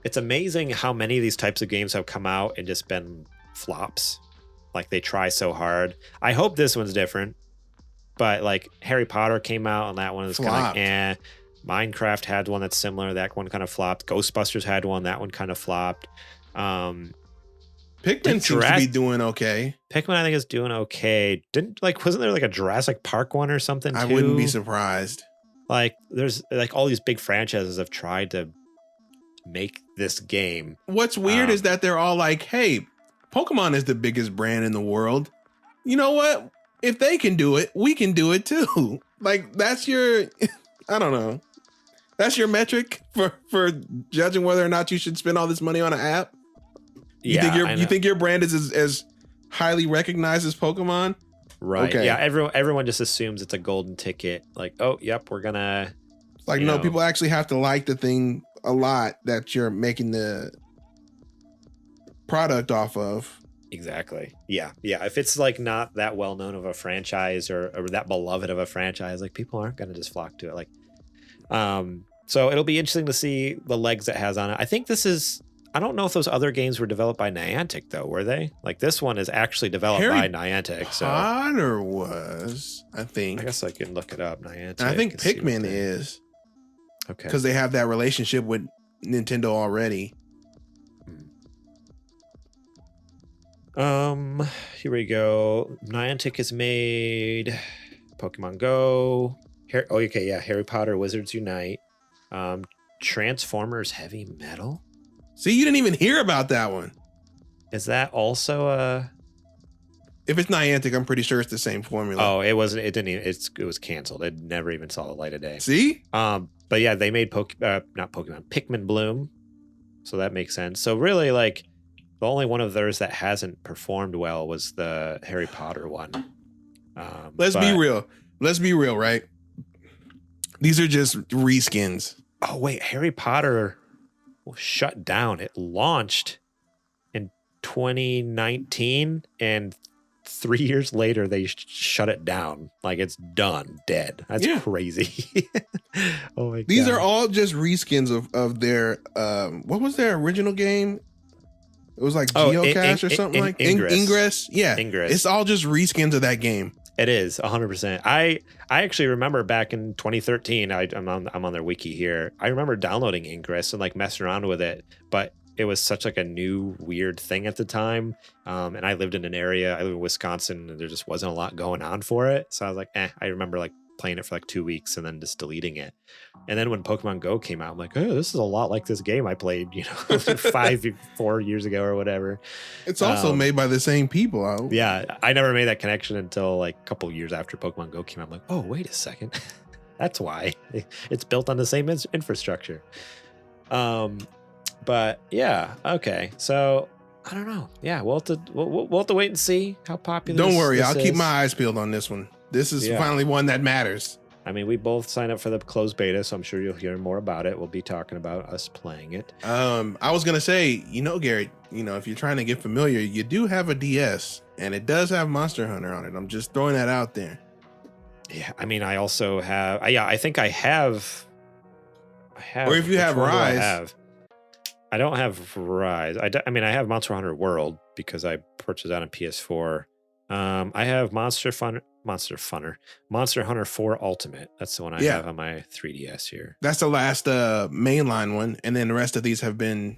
Speaker 1: It's amazing how many of these types of games have come out and just been flops. Like they try so hard. I hope this one's different. But like Harry Potter came out and that one was kind of like, eh. Minecraft had one that's similar. That one kind of flopped. Ghostbusters had one. That one kind of flopped.
Speaker 2: Pikmin seems to be doing okay.
Speaker 1: Pikmin, I think, is doing okay. Wasn't there like a Jurassic Park one or something too?
Speaker 2: I wouldn't be surprised.
Speaker 1: Like there's like all these big franchises have tried to make this game.
Speaker 2: What's weird is that they're all like, hey, Pokemon is the biggest brand in the world. You know what? If they can do it, we can do it too. Like that's your, I don't know. That's your metric for judging whether or not you should spend all this money on an app. You think your brand is as highly recognized as Pokemon?
Speaker 1: Right. Okay. Yeah. Everyone just assumes it's a golden ticket. Like, oh, yep, we're gonna.
Speaker 2: It's like no, people actually have to like the thing a lot that you're making the product off of.
Speaker 1: Exactly. Yeah. If it's like not that well known of a franchise or that beloved of a franchise, like people aren't going to just flock to it. Like, so it'll be interesting to see the legs it has on it. I think this is. I don't know if those other games were developed by Niantic though, were they? Like this one is actually developed by Niantic. So
Speaker 2: Potter was, I think.
Speaker 1: I guess I can look it up. Niantic.
Speaker 2: And I think Pikmin is.
Speaker 1: Okay.
Speaker 2: Because they have that relationship with Nintendo already.
Speaker 1: Here we go. Niantic has made Pokemon Go. Harry Potter Wizards Unite. Transformers Heavy Metal.
Speaker 2: See, you didn't even hear about that one.
Speaker 1: Is that also
Speaker 2: if it's Niantic, I'm pretty sure it's the same formula.
Speaker 1: Oh, it wasn't. It didn't. It was canceled. It never even saw the light of day.
Speaker 2: See?
Speaker 1: But yeah, they made not Pokemon, Pikmin Bloom. So that makes sense. So really, like, the only one of theirs that hasn't performed well was the Harry Potter one.
Speaker 2: Let's be real, right? These are just reskins.
Speaker 1: Oh wait, Harry Potter shut down. It launched in 2019, and 3 years later they shut it down. Like it's done, dead. That's crazy. Oh my god.
Speaker 2: These are all just reskins of their what was their original game? It was like Geocache or something like Ingress. Yeah, Ingress. It's all just reskins of that game.
Speaker 1: It is 100%. I actually remember back in 2013. I'm on their wiki here. I remember downloading Ingress and like messing around with it, but it was such like a new weird thing at the time. And I lived in an area. I live in Wisconsin, and there just wasn't a lot going on for it. So I was like, I remember like playing it for like 2 weeks and then just deleting it. And then when Pokemon Go came out, I'm like, oh, this is a lot like this game I played, 4 years ago or whatever.
Speaker 2: It's also made by the same people.
Speaker 1: Yeah, I never made that connection until like a couple years after Pokemon Go came out. I'm like, oh, wait a second. That's why. It's built on the same infrastructure. But yeah, okay. So I don't know. Yeah, we'll have to wait and see how popular.
Speaker 2: Don't worry, I'll keep my eyes peeled on this one. This is finally one that matters.
Speaker 1: I mean, we both signed up for the closed beta, so I'm sure you'll hear more about it. We'll be talking about us playing it.
Speaker 2: I was gonna say, Garrett, if you're trying to get familiar, you do have a DS, and it does have Monster Hunter on it. I'm just throwing that out there.
Speaker 1: Yeah, I mean, I also have. I think I have.
Speaker 2: Or if you have Rise.
Speaker 1: I don't have Rise. I mean, I have Monster Hunter World because I purchased that on PS4. I have Monster Hunter 4 Ultimate. That's the one I have on my 3DS here.
Speaker 2: That's the last mainline one, and then the rest of these have been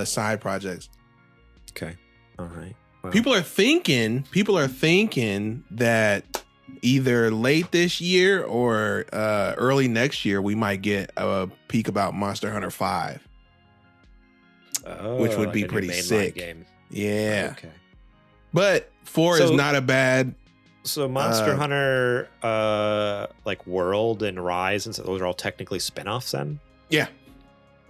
Speaker 2: side projects.
Speaker 1: Okay. All right. Well,
Speaker 2: people are thinking that either late this year or early next year we might get a peek about Monster Hunter 5. Which would be pretty sick.
Speaker 1: Game.
Speaker 2: Yeah.
Speaker 1: Okay.
Speaker 2: But 4 is not a bad
Speaker 1: So Monster Hunter, like World and Rise, and so those are all technically spin-offs then?
Speaker 2: Yeah.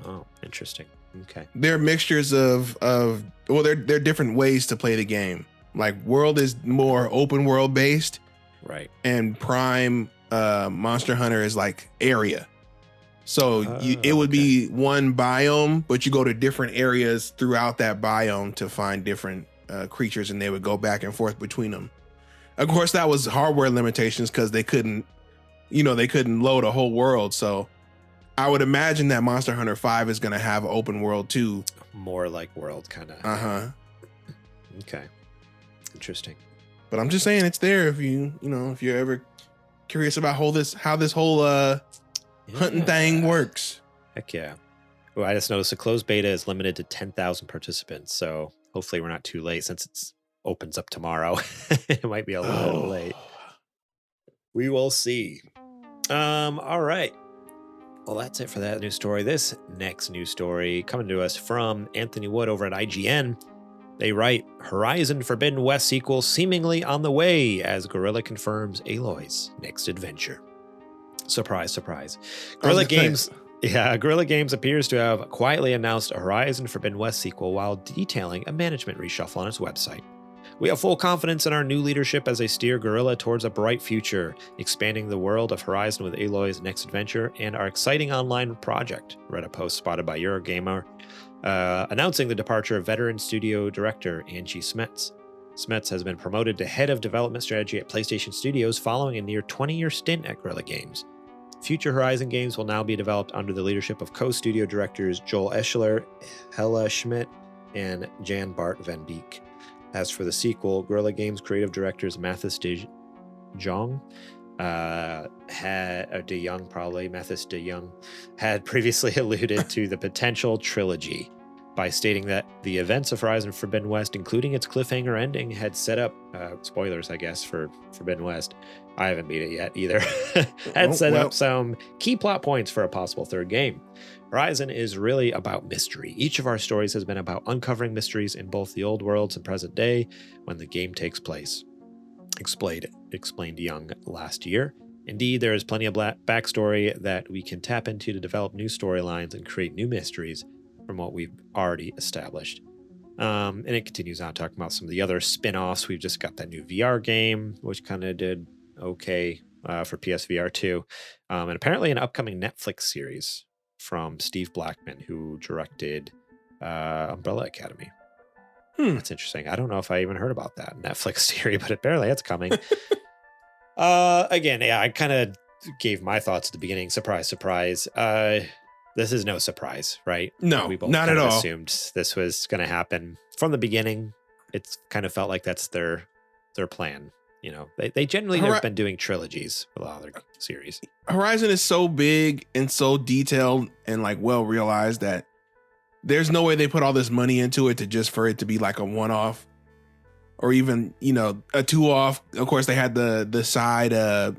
Speaker 1: Oh, interesting. Okay.
Speaker 2: They're mixtures of well, they're different ways to play the game. Like World is more open world based,
Speaker 1: right? And
Speaker 2: Prime Monster Hunter is like area. So it would be one biome, but you go to different areas throughout that biome to find different creatures, and they would go back and forth between them. Of course, that was hardware limitations because they couldn't load a whole world. So I would imagine that Monster Hunter 5 is going to have open world too.
Speaker 1: More like World kind of. Okay. Interesting.
Speaker 2: But I'm just saying it's there if if you're ever curious about how this whole hunting thing works.
Speaker 1: Heck yeah. Well, I just noticed the closed beta is limited to 10,000 participants. So hopefully we're not too late since it opens up tomorrow. It might be a little late. We will see. All right. Well, that's it for that news story. This next news story coming to us from Anthony Wood over at IGN. They write, Horizon Forbidden West sequel seemingly on the way as Guerrilla confirms Aloy's next adventure. Surprise, surprise. Guerrilla Games appears to have quietly announced a Horizon Forbidden West sequel while detailing a management reshuffle on its website. We have full confidence in our new leadership as they steer Guerrilla towards a bright future, expanding the world of Horizon with Aloy's next adventure and our exciting online project, read a post spotted by Eurogamer, announcing the departure of veteran studio director Angie Smets. Smets has been promoted to head of development strategy at PlayStation Studios following a near 20-year stint at Guerrilla Games. Future Horizon games will now be developed under the leadership of co-studio directors Joel Eschler, Hella Schmidt, and Jan Bart van Beek. As for the sequel, Guerrilla Games creative directors Mathis de Jong had previously alluded to the potential trilogy by stating that the events of Horizon Forbidden West, including its cliffhanger ending, had set up, spoilers, I guess, for Forbidden West. I haven't beat it yet either. Set up some key plot points for a possible third game. Horizon is really about mystery. Each of our stories has been about uncovering mysteries in both the old worlds and present day when the game takes place. Explained Young last year. Indeed, there is plenty of backstory that we can tap into to develop new storylines and create new mysteries from what we've already established. And it continues on talking about some of the other spin-offs. We've just got that new VR game, which kind of did okay for PSVR 2. And apparently an upcoming Netflix series from Steve Blackman, who directed Umbrella Academy. That's interesting. I don't know if I even heard about that Netflix series, but apparently it's coming. Again, yeah, I kind of gave my thoughts at the beginning. Surprise, surprise. This is no surprise, right?
Speaker 2: No,
Speaker 1: we both
Speaker 2: not at all.
Speaker 1: Assumed this was going to happen from the beginning. It's kind of felt like that's their plan. You know, they generally have been doing trilogies with a lot of their series.
Speaker 2: Horizon is so big and so detailed and like well realized that there's no way they put all this money into it for it to be like a one-off or even, a two-off. Of course, they had the side, the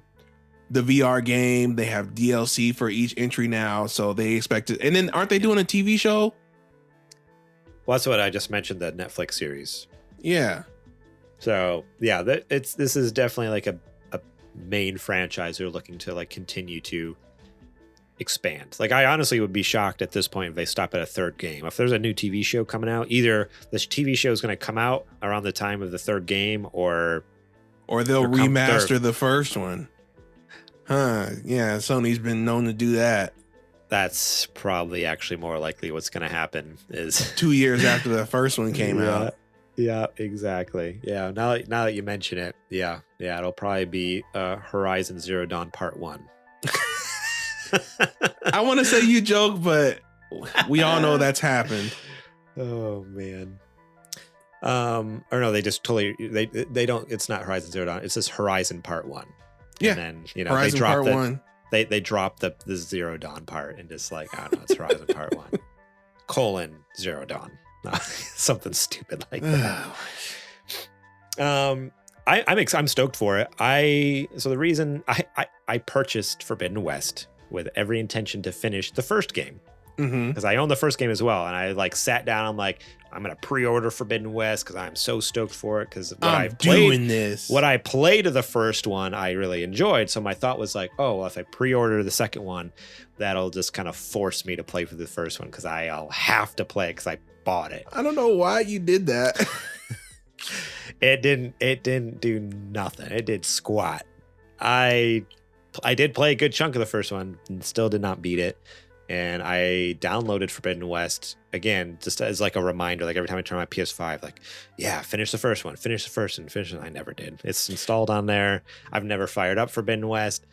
Speaker 2: VR game. They have DLC for each entry now. So they expect it. And then aren't they doing a TV show?
Speaker 1: Well, that's what I just mentioned, the Netflix series.
Speaker 2: Yeah.
Speaker 1: So yeah, this is definitely like a main franchise they're looking to like continue to expand. Like I honestly would be shocked at this point if they stop at a third game. If there's a new TV show coming out, either this TV show is going to come out around the time of the third game, or
Speaker 2: they'll remaster the first one. Huh? Yeah, Sony's been known to do that.
Speaker 1: That's probably actually more likely what's going to happen. Is
Speaker 2: 2 years after the first one came out.
Speaker 1: Yeah, exactly. Yeah, now that you mention it, yeah, it'll probably be Horizon Zero Dawn Part 1.
Speaker 2: I want to say you joke, but we all know that's happened.
Speaker 1: Oh man. Or no, they just totally they don't. It's not Horizon Zero Dawn. It's just Horizon Part 1.
Speaker 2: Yeah,
Speaker 1: and then
Speaker 2: Horizon
Speaker 1: they dropped
Speaker 2: Part 1.
Speaker 1: They dropped the Zero Dawn part and just like, I don't know, it's Horizon Part 1 : Zero Dawn. Something stupid like that. I'm stoked for it. So the reason I purchased Forbidden West with every intention to finish the first game, because I owned the first game as well, and I like sat down. I'm like, I'm gonna pre-order Forbidden West because I'm so stoked for it. Because what I played of the first one, I really enjoyed. So my thought was like, oh, well, if I pre-order the second one, that'll just kind of force me to play for the first one because I'll have to play because I bought it.
Speaker 2: I don't know why you did that.
Speaker 1: It didn't do nothing. It did squat. I did play a good chunk of the first one and still did not beat it. And I downloaded Forbidden West again, just as like a reminder, like every time I turn on my PS5, like, yeah, finish the first one, I never did. It's installed on there. I've never fired up Forbidden West.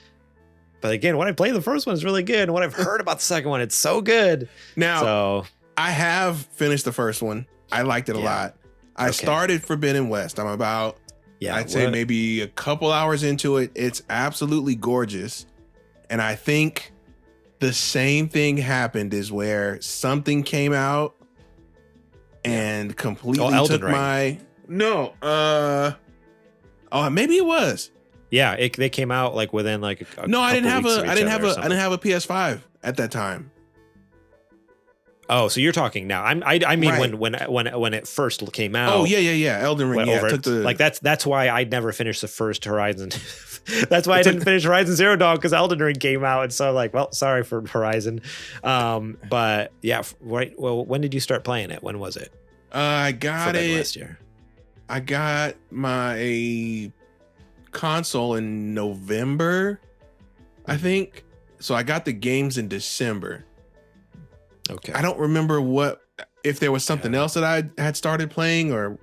Speaker 1: But again, what I played the first one is really good. And what I've heard about the second one, it's so good.
Speaker 2: Now, I have finished the first one. I liked it a lot. I started Forbidden West. I'm about, I'd say maybe a couple hours into it. It's absolutely gorgeous. And I think the same thing happened is where something came out and completely took my... No. Maybe it was.
Speaker 1: Yeah, they came out like within like a
Speaker 2: No, I didn't have a PS5 at that time.
Speaker 1: Oh, so you're talking now. I mean right. when it first came out.
Speaker 2: Oh yeah. Elden Ring. Yeah,
Speaker 1: like that's why I never finished the first Horizon. That's why I didn't finish Horizon Zero Dawn because Elden Ring came out, and so I'm like, well, sorry for Horizon. But yeah, right. Well, when did you start playing it? When was it?
Speaker 2: I got it
Speaker 1: last year.
Speaker 2: I got my console in November, I think. So I got the games in December.
Speaker 1: Okay.
Speaker 2: I don't remember if there was something else that I had started playing or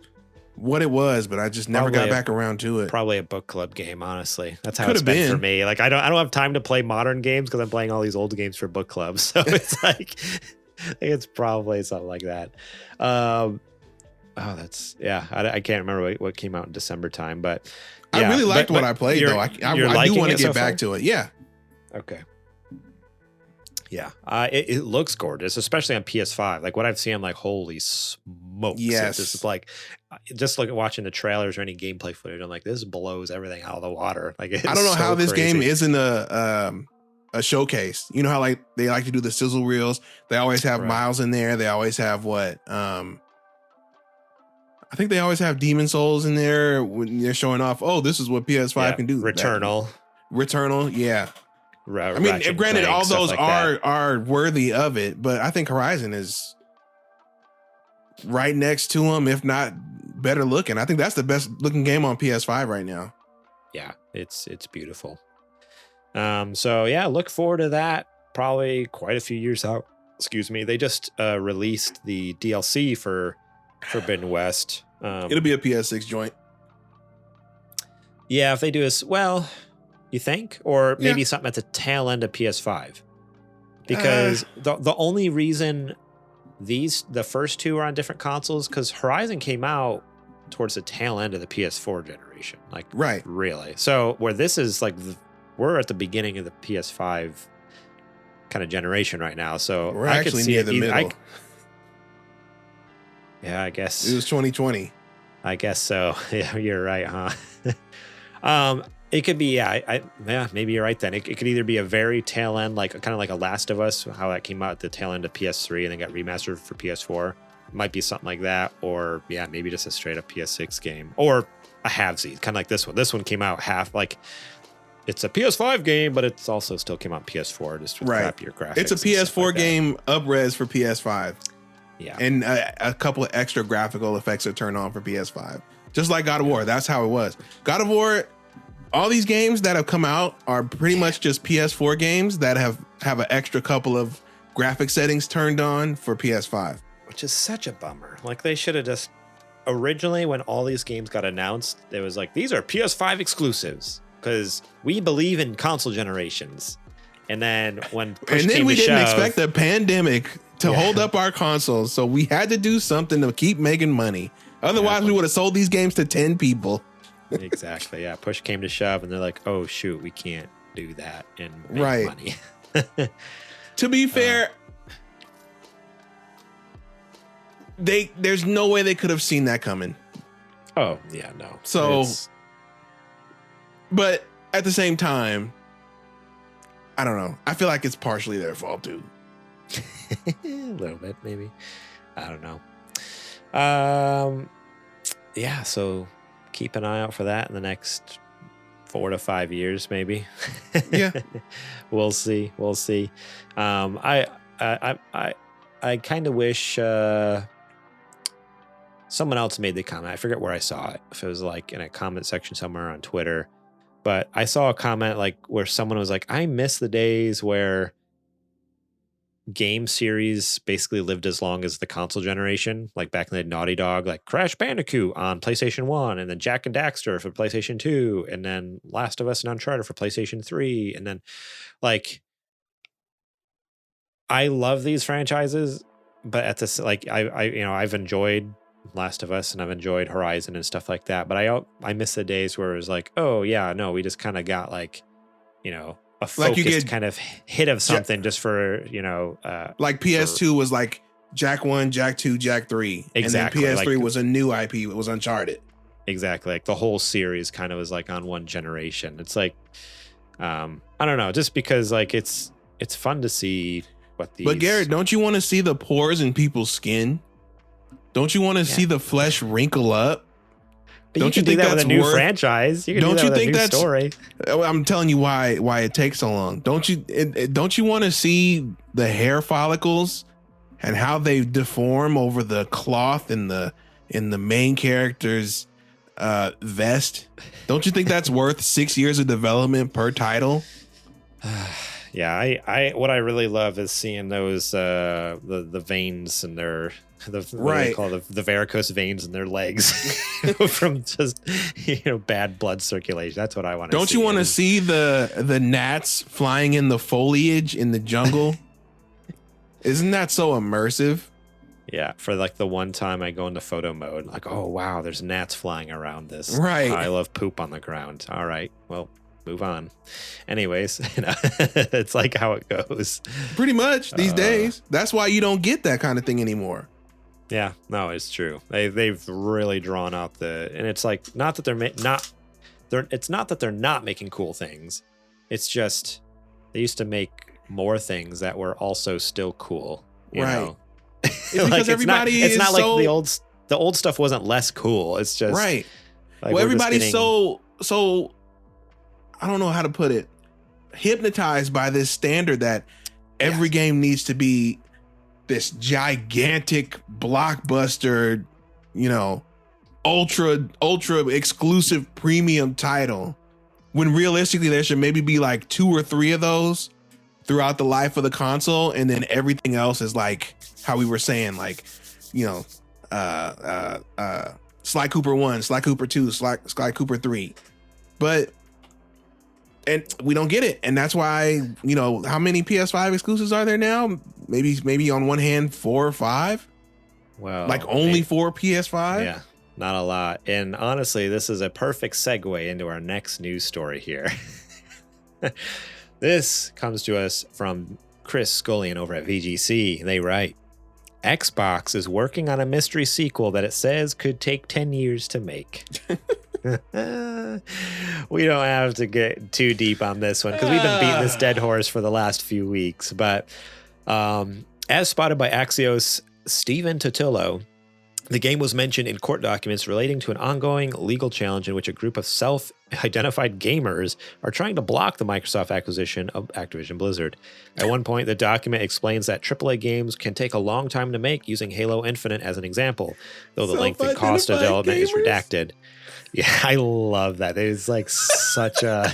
Speaker 2: what it was, but I just never got back around to it.
Speaker 1: Probably a book club game, honestly. That's how it's been for me. Like I don't have time to play modern games because I'm playing all these old games for book clubs. So it's like it's probably something like that. I can't remember what came out in December time, but
Speaker 2: I really liked what I played though. I do want to get back to it. Yeah.
Speaker 1: Okay. Yeah, it looks gorgeous, especially on PS5. Like what I've seen, I'm like, holy smokes!
Speaker 2: Yes,
Speaker 1: this is like, just look at watching the trailers or any gameplay footage. I'm like, this blows everything out of the water. Like, I don't know
Speaker 2: how this game isn't a showcase. You know how like they like to do the sizzle reels. They always have Miles in there. They always have I think they always have Demon Souls in there when they're showing off. Oh, this is what PS5 can do. Returnal, yeah. I mean, granted, all those are worthy of it, but I think Horizon is right next to them, if not better looking. I think that's the best looking game on PS5 right now.
Speaker 1: Yeah, it's beautiful. So yeah, look forward to that. Probably quite a few years out. Excuse me. They just released the DLC for Forbidden West.
Speaker 2: It'll be a PS6 joint.
Speaker 1: Yeah, if they do as well. You think? Or maybe something at the tail end of PS5. Because the only reason the first two are on different consoles, because Horizon came out towards the tail end of the PS4 generation. Like,
Speaker 2: right.
Speaker 1: Really. So where this is like, we're at the beginning of the PS5 kind of generation right now. So
Speaker 2: we're actually near the middle.
Speaker 1: Yeah, I guess.
Speaker 2: It was 2020.
Speaker 1: I guess so. Yeah, you're right, huh? It could be, maybe you're right then. It could either be a very tail end, like kind of like a Last of Us, how that came out at the tail end of PS3 and then got remastered for PS4. It might be something like that, or maybe just a straight up PS6 game, or a halvesies, kind of like this one. This one came out half, like it's a PS5 game, but it's also still came out PS4, just with crappier graphics.
Speaker 2: It's a PS4 game up-res for PS5.
Speaker 1: Yeah,
Speaker 2: and a couple of extra graphical effects are turned on for PS5, just like God of War. That's how it was. God of War. All these games that have come out are pretty much just PS4 games that have an extra couple of graphic settings turned on for PS5.
Speaker 1: Which is such a bummer. Like they should have just originally when all these games got announced, it was like, these are PS5 exclusives because we believe in console generations. And then when push
Speaker 2: and then
Speaker 1: came
Speaker 2: we
Speaker 1: to
Speaker 2: didn't
Speaker 1: shove,
Speaker 2: expect the pandemic to hold up our consoles, so we had to do something to keep making money. Otherwise, we would have sold these games to 10 people.
Speaker 1: Exactly. Yeah. Push came to shove, and they're like, "Oh shoot, we can't do that and make money."
Speaker 2: To be fair, there's no way they could have seen that coming.
Speaker 1: Oh yeah, no.
Speaker 2: So, but at the same time, I don't know. I feel like it's partially their fault too.
Speaker 1: A little bit, maybe. I don't know. Yeah, so keep an eye out for that in the next 4 to 5 years, maybe.
Speaker 2: Yeah.
Speaker 1: We'll see. I kind of wish someone else made the comment. I forget where I saw it. If it was like in a comment section somewhere on Twitter, but I saw a comment like where someone was like, I miss the days where game series basically lived as long as the console generation, like back in the Naughty Dog, like Crash Bandicoot on PlayStation 1, and then Jack and Daxter for PlayStation 2, and then Last of Us and Uncharted for PlayStation 3, and then like I love these franchises, but at this like I've enjoyed Last of Us and I've enjoyed Horizon and stuff like that, but I miss the days where it was like, oh yeah, no, we just kind of got like, a focused kind of hit of something just for,
Speaker 2: like PS2 was like Jack 1, Jack 2, Jack 3.
Speaker 1: Exactly.
Speaker 2: And then PS3 was a new IP. It was Uncharted.
Speaker 1: Exactly. Like the whole series kind of was like on one generation. It's like, I don't know, just because like it's fun to see what these.
Speaker 2: But Garrett, don't you want to see the pores in people's skin? Don't you want to see the flesh wrinkle up?
Speaker 1: But don't you think that's with a new franchise? You can do that with a new story.
Speaker 2: I'm telling you why it takes so long. Don't you want to see the hair follicles and how they deform over the cloth in the main character's vest? Don't you think that's worth 6 years of development per title?
Speaker 1: Yeah, I what I really love is seeing those the veins in their what do they call the varicose veins in their legs from just bad blood circulation. That's what I want to see.
Speaker 2: Don't you want to see the gnats flying in the foliage in the jungle? Isn't that so immersive?
Speaker 1: Yeah, for like the one time I go into photo mode, like, oh wow, there's gnats flying around this
Speaker 2: right
Speaker 1: pile of poop on the ground. All right, well, move on. Anyways, it's like how it goes.
Speaker 2: Pretty much these days. That's why you don't get that kind of thing anymore.
Speaker 1: Yeah, no, it's true. They've really drawn out and it's like it's not that they're not making cool things. It's just they used to make more things that were also still cool. You know?
Speaker 2: It's because everybody
Speaker 1: it's not
Speaker 2: like
Speaker 1: the old stuff wasn't less cool. It's just
Speaker 2: right.
Speaker 1: Like
Speaker 2: well, everybody's so I don't know how to put it, hypnotized by this standard that every game needs to be this gigantic blockbuster, ultra exclusive premium title, when realistically there should maybe be like 2 or 3 of those throughout the life of the console, and then everything else is like how we were saying, like Sly Cooper 1, Sly Cooper 2, Sly Cooper 3, and we don't get it. And that's why, how many PS5 exclusives are there now? Maybe on one hand, 4 or 5.
Speaker 1: Well,
Speaker 2: like only 4 PS5.
Speaker 1: Yeah, not a lot. And honestly, this is a perfect segue into our next news story here. This comes to us from Chris Scullion over at VGC. They write, Xbox is working on a mystery sequel that it says could take 10 years to make. We don't have to get too deep on this one because we've been beating this dead horse for the last few weeks. But as spotted by Axios' Stephen Totillo, the game was mentioned in court documents relating to an ongoing legal challenge in which a group of self-identified gamers are trying to block the Microsoft acquisition of Activision Blizzard. At one point, the document explains that AAA games can take a long time to make, using Halo Infinite as an example, though the length and cost of development is redacted. Yeah, I love that. It's like such a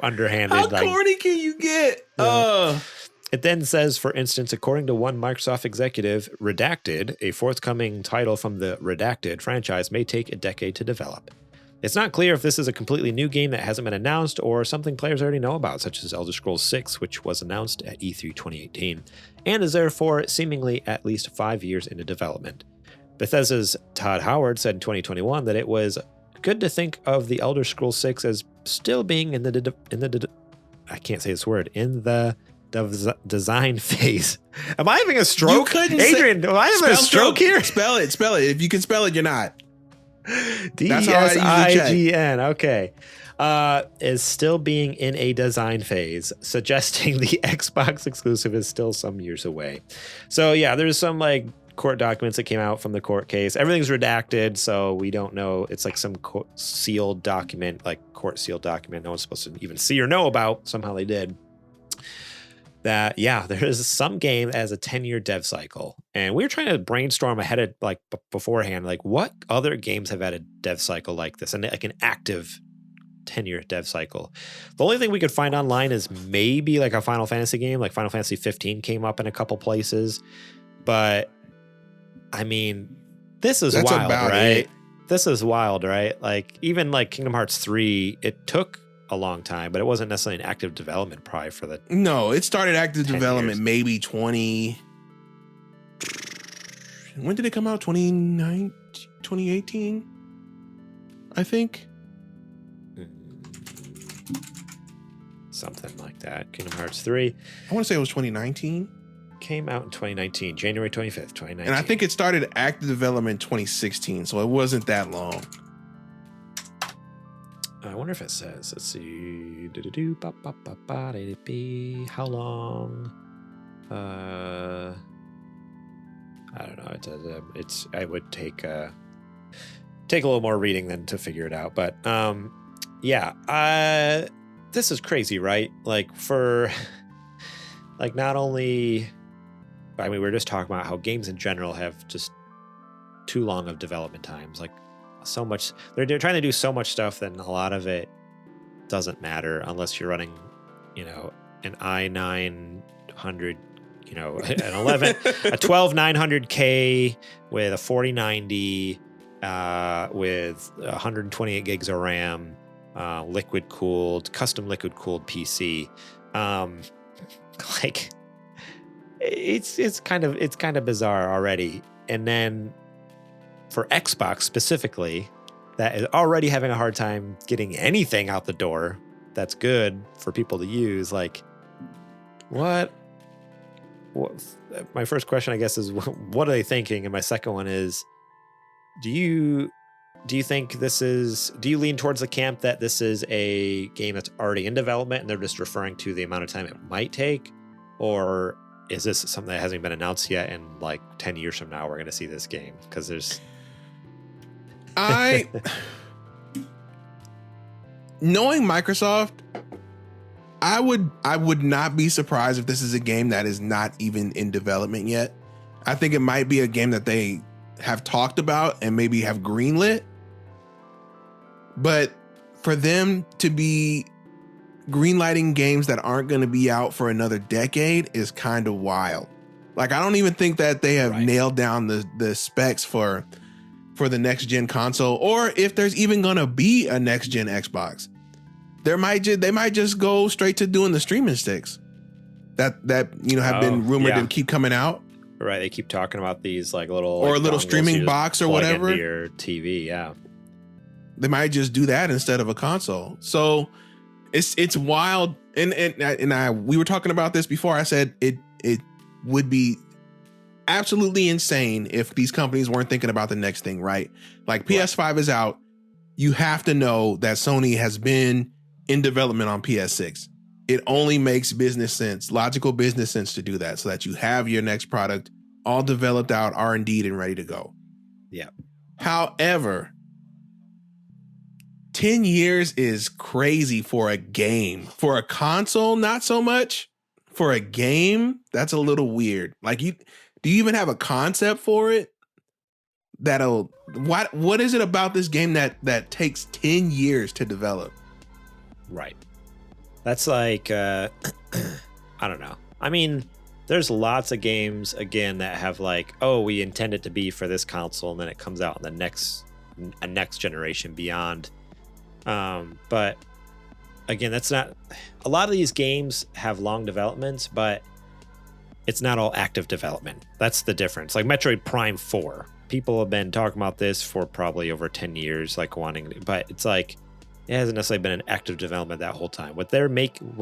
Speaker 1: underhanded.
Speaker 2: How corny can you get?
Speaker 1: It then says, for instance, according to one Microsoft executive, Redacted, a forthcoming title from the Redacted franchise, may take a decade to develop. It's not clear if this is a completely new game that hasn't been announced or something players already know about, such as Elder Scrolls 6, which was announced at E3 2018, and is therefore seemingly at least 5 years into development. Bethesda's Todd Howard said in 2021 that it was good to think of the Elder Scrolls 6 as still being in the I can't say this word, in the design phase. Am I having a stroke? Adrian, am I having a stroke here?
Speaker 2: Spell it. If you can spell it, you're not.
Speaker 1: DSIGN. Okay. is still being in a design phase, suggesting the Xbox exclusive is still some years away. So yeah, there's some like court documents that came out from the court case. Everything's redacted, so we don't know. It's like some sealed document, like court sealed document no one's supposed to even see or know about. Somehow they did. That, yeah, there is some game that has a 10-year dev cycle. And we were trying to brainstorm ahead of like beforehand, like what other games have had a dev cycle like this and like an active 10-year dev cycle. The only thing we could find online is maybe like a Final Fantasy game, like Final Fantasy 15 came up in a couple places. But I mean, this is wild, right? This is wild, right? Like even like Kingdom Hearts 3, it took a long time, but it wasn't necessarily an active development probably for the.
Speaker 2: No, it started active development maybe 20. When did it come out? 2018, I think.
Speaker 1: Something like that. Kingdom Hearts 3.
Speaker 2: I want to say it was 2019.
Speaker 1: Came out in 2019, January 25th, 2019.
Speaker 2: And I think it started active development 2016, so it wasn't that long.
Speaker 1: I wonder if it says, let's see, how long? I don't know. I would take a little more reading than to figure it out. But yeah, this is crazy, right? Like for, like not only, I mean, we were just talking about how games in general have just too long of development times. Like so much, they're trying to do so much stuff that a lot of it doesn't matter unless you're running, you know, an i900, you know, an 11, a 12900K with a 4090, with 128 gigs of RAM, custom liquid cooled PC. Like it's kind of bizarre already. And then for Xbox specifically, that is already having a hard time getting anything out the door that's good for people to use. Like, what my first question, I guess, is what are they thinking? And my second one is, do you think do you lean towards the camp that this is a game that's already in development and they're just referring to the amount of time it might take? Or is this something that hasn't been announced yet and like 10 years from now we're going to see this game? Because there's...
Speaker 2: Knowing Microsoft, I would not be surprised if this is a game that is not even in development yet. I think it might be a game that they have talked about and maybe have greenlit. But for them to be greenlighting games that aren't going to be out for another decade is kind of wild. Like, I don't even think that they have nailed down the specs for the next gen console, or if there's even going to be a next gen Xbox. They might just go straight to doing the streaming sticks that you know have been rumored to keep coming out.
Speaker 1: Right, they keep talking about these like little
Speaker 2: or a little streaming box or whatever
Speaker 1: into your TV. Yeah,
Speaker 2: they might just do that instead of a console. So it's wild. And we were talking about this before. I said it would be absolutely insane if these companies weren't thinking about the next thing, right? Like PS5 is out. You have to know that Sony has been in development on PS6. It only makes business sense, logical business sense to do that so that you have your next product all developed out, R&D'd and ready to go.
Speaker 1: Yeah.
Speaker 2: However, 10 years is crazy for a game. For a console, not so much. For a game, that's a little weird. Like, do you even have a concept for it? What is it about this game that takes 10 years to develop?
Speaker 1: Right. That's like, I don't know. I mean, there's lots of games, again, that have like, oh, we intend it to be for this console, and then it comes out in the next generation beyond. But again, that's not, a lot of these games have long developments, but it's not all active development. That's the difference. Like Metroid Prime 4. People have been talking about this for probably over 10 years, like wanting, but it's like, it hasn't necessarily been an active development that whole time. What they're making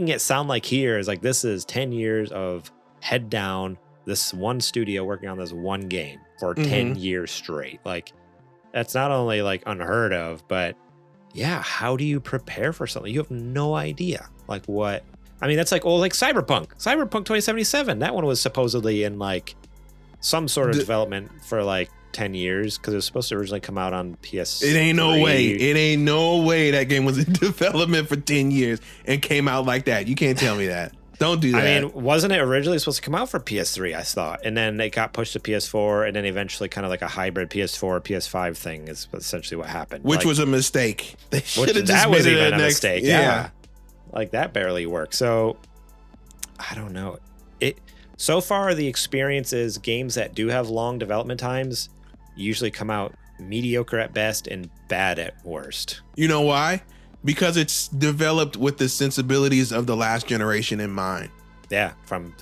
Speaker 1: it sound like here is like, this is 10 years of head down, this one studio working on this one game for 10 years straight. Like, that's not only like unheard of, but yeah, how do you prepare for something? You have no idea. Like what? I mean, that's like, oh, like Cyberpunk 2077. That one was supposedly in like some sort of development for like 10 years because it was supposed to originally come out on PS.
Speaker 2: It ain't no way. It ain't no way that game was in development for 10 years and came out like that. You can't tell me that. Don't do that.
Speaker 1: I mean, wasn't it originally supposed to come out for PS3, I thought, and then it got pushed to PS4, and then eventually kind of like a hybrid PS4 PS5 thing is essentially what happened.
Speaker 2: Which
Speaker 1: like,
Speaker 2: was a mistake. They should have just
Speaker 1: that was
Speaker 2: made
Speaker 1: even
Speaker 2: it
Speaker 1: a mistake.
Speaker 2: Yeah.
Speaker 1: Yeah. Like that barely worked. So I don't know. So far the experience is games that do have long development times usually come out mediocre at best and bad at worst.
Speaker 2: You know why? Because it's developed with the sensibilities of the last generation in mind.
Speaker 1: Yeah, from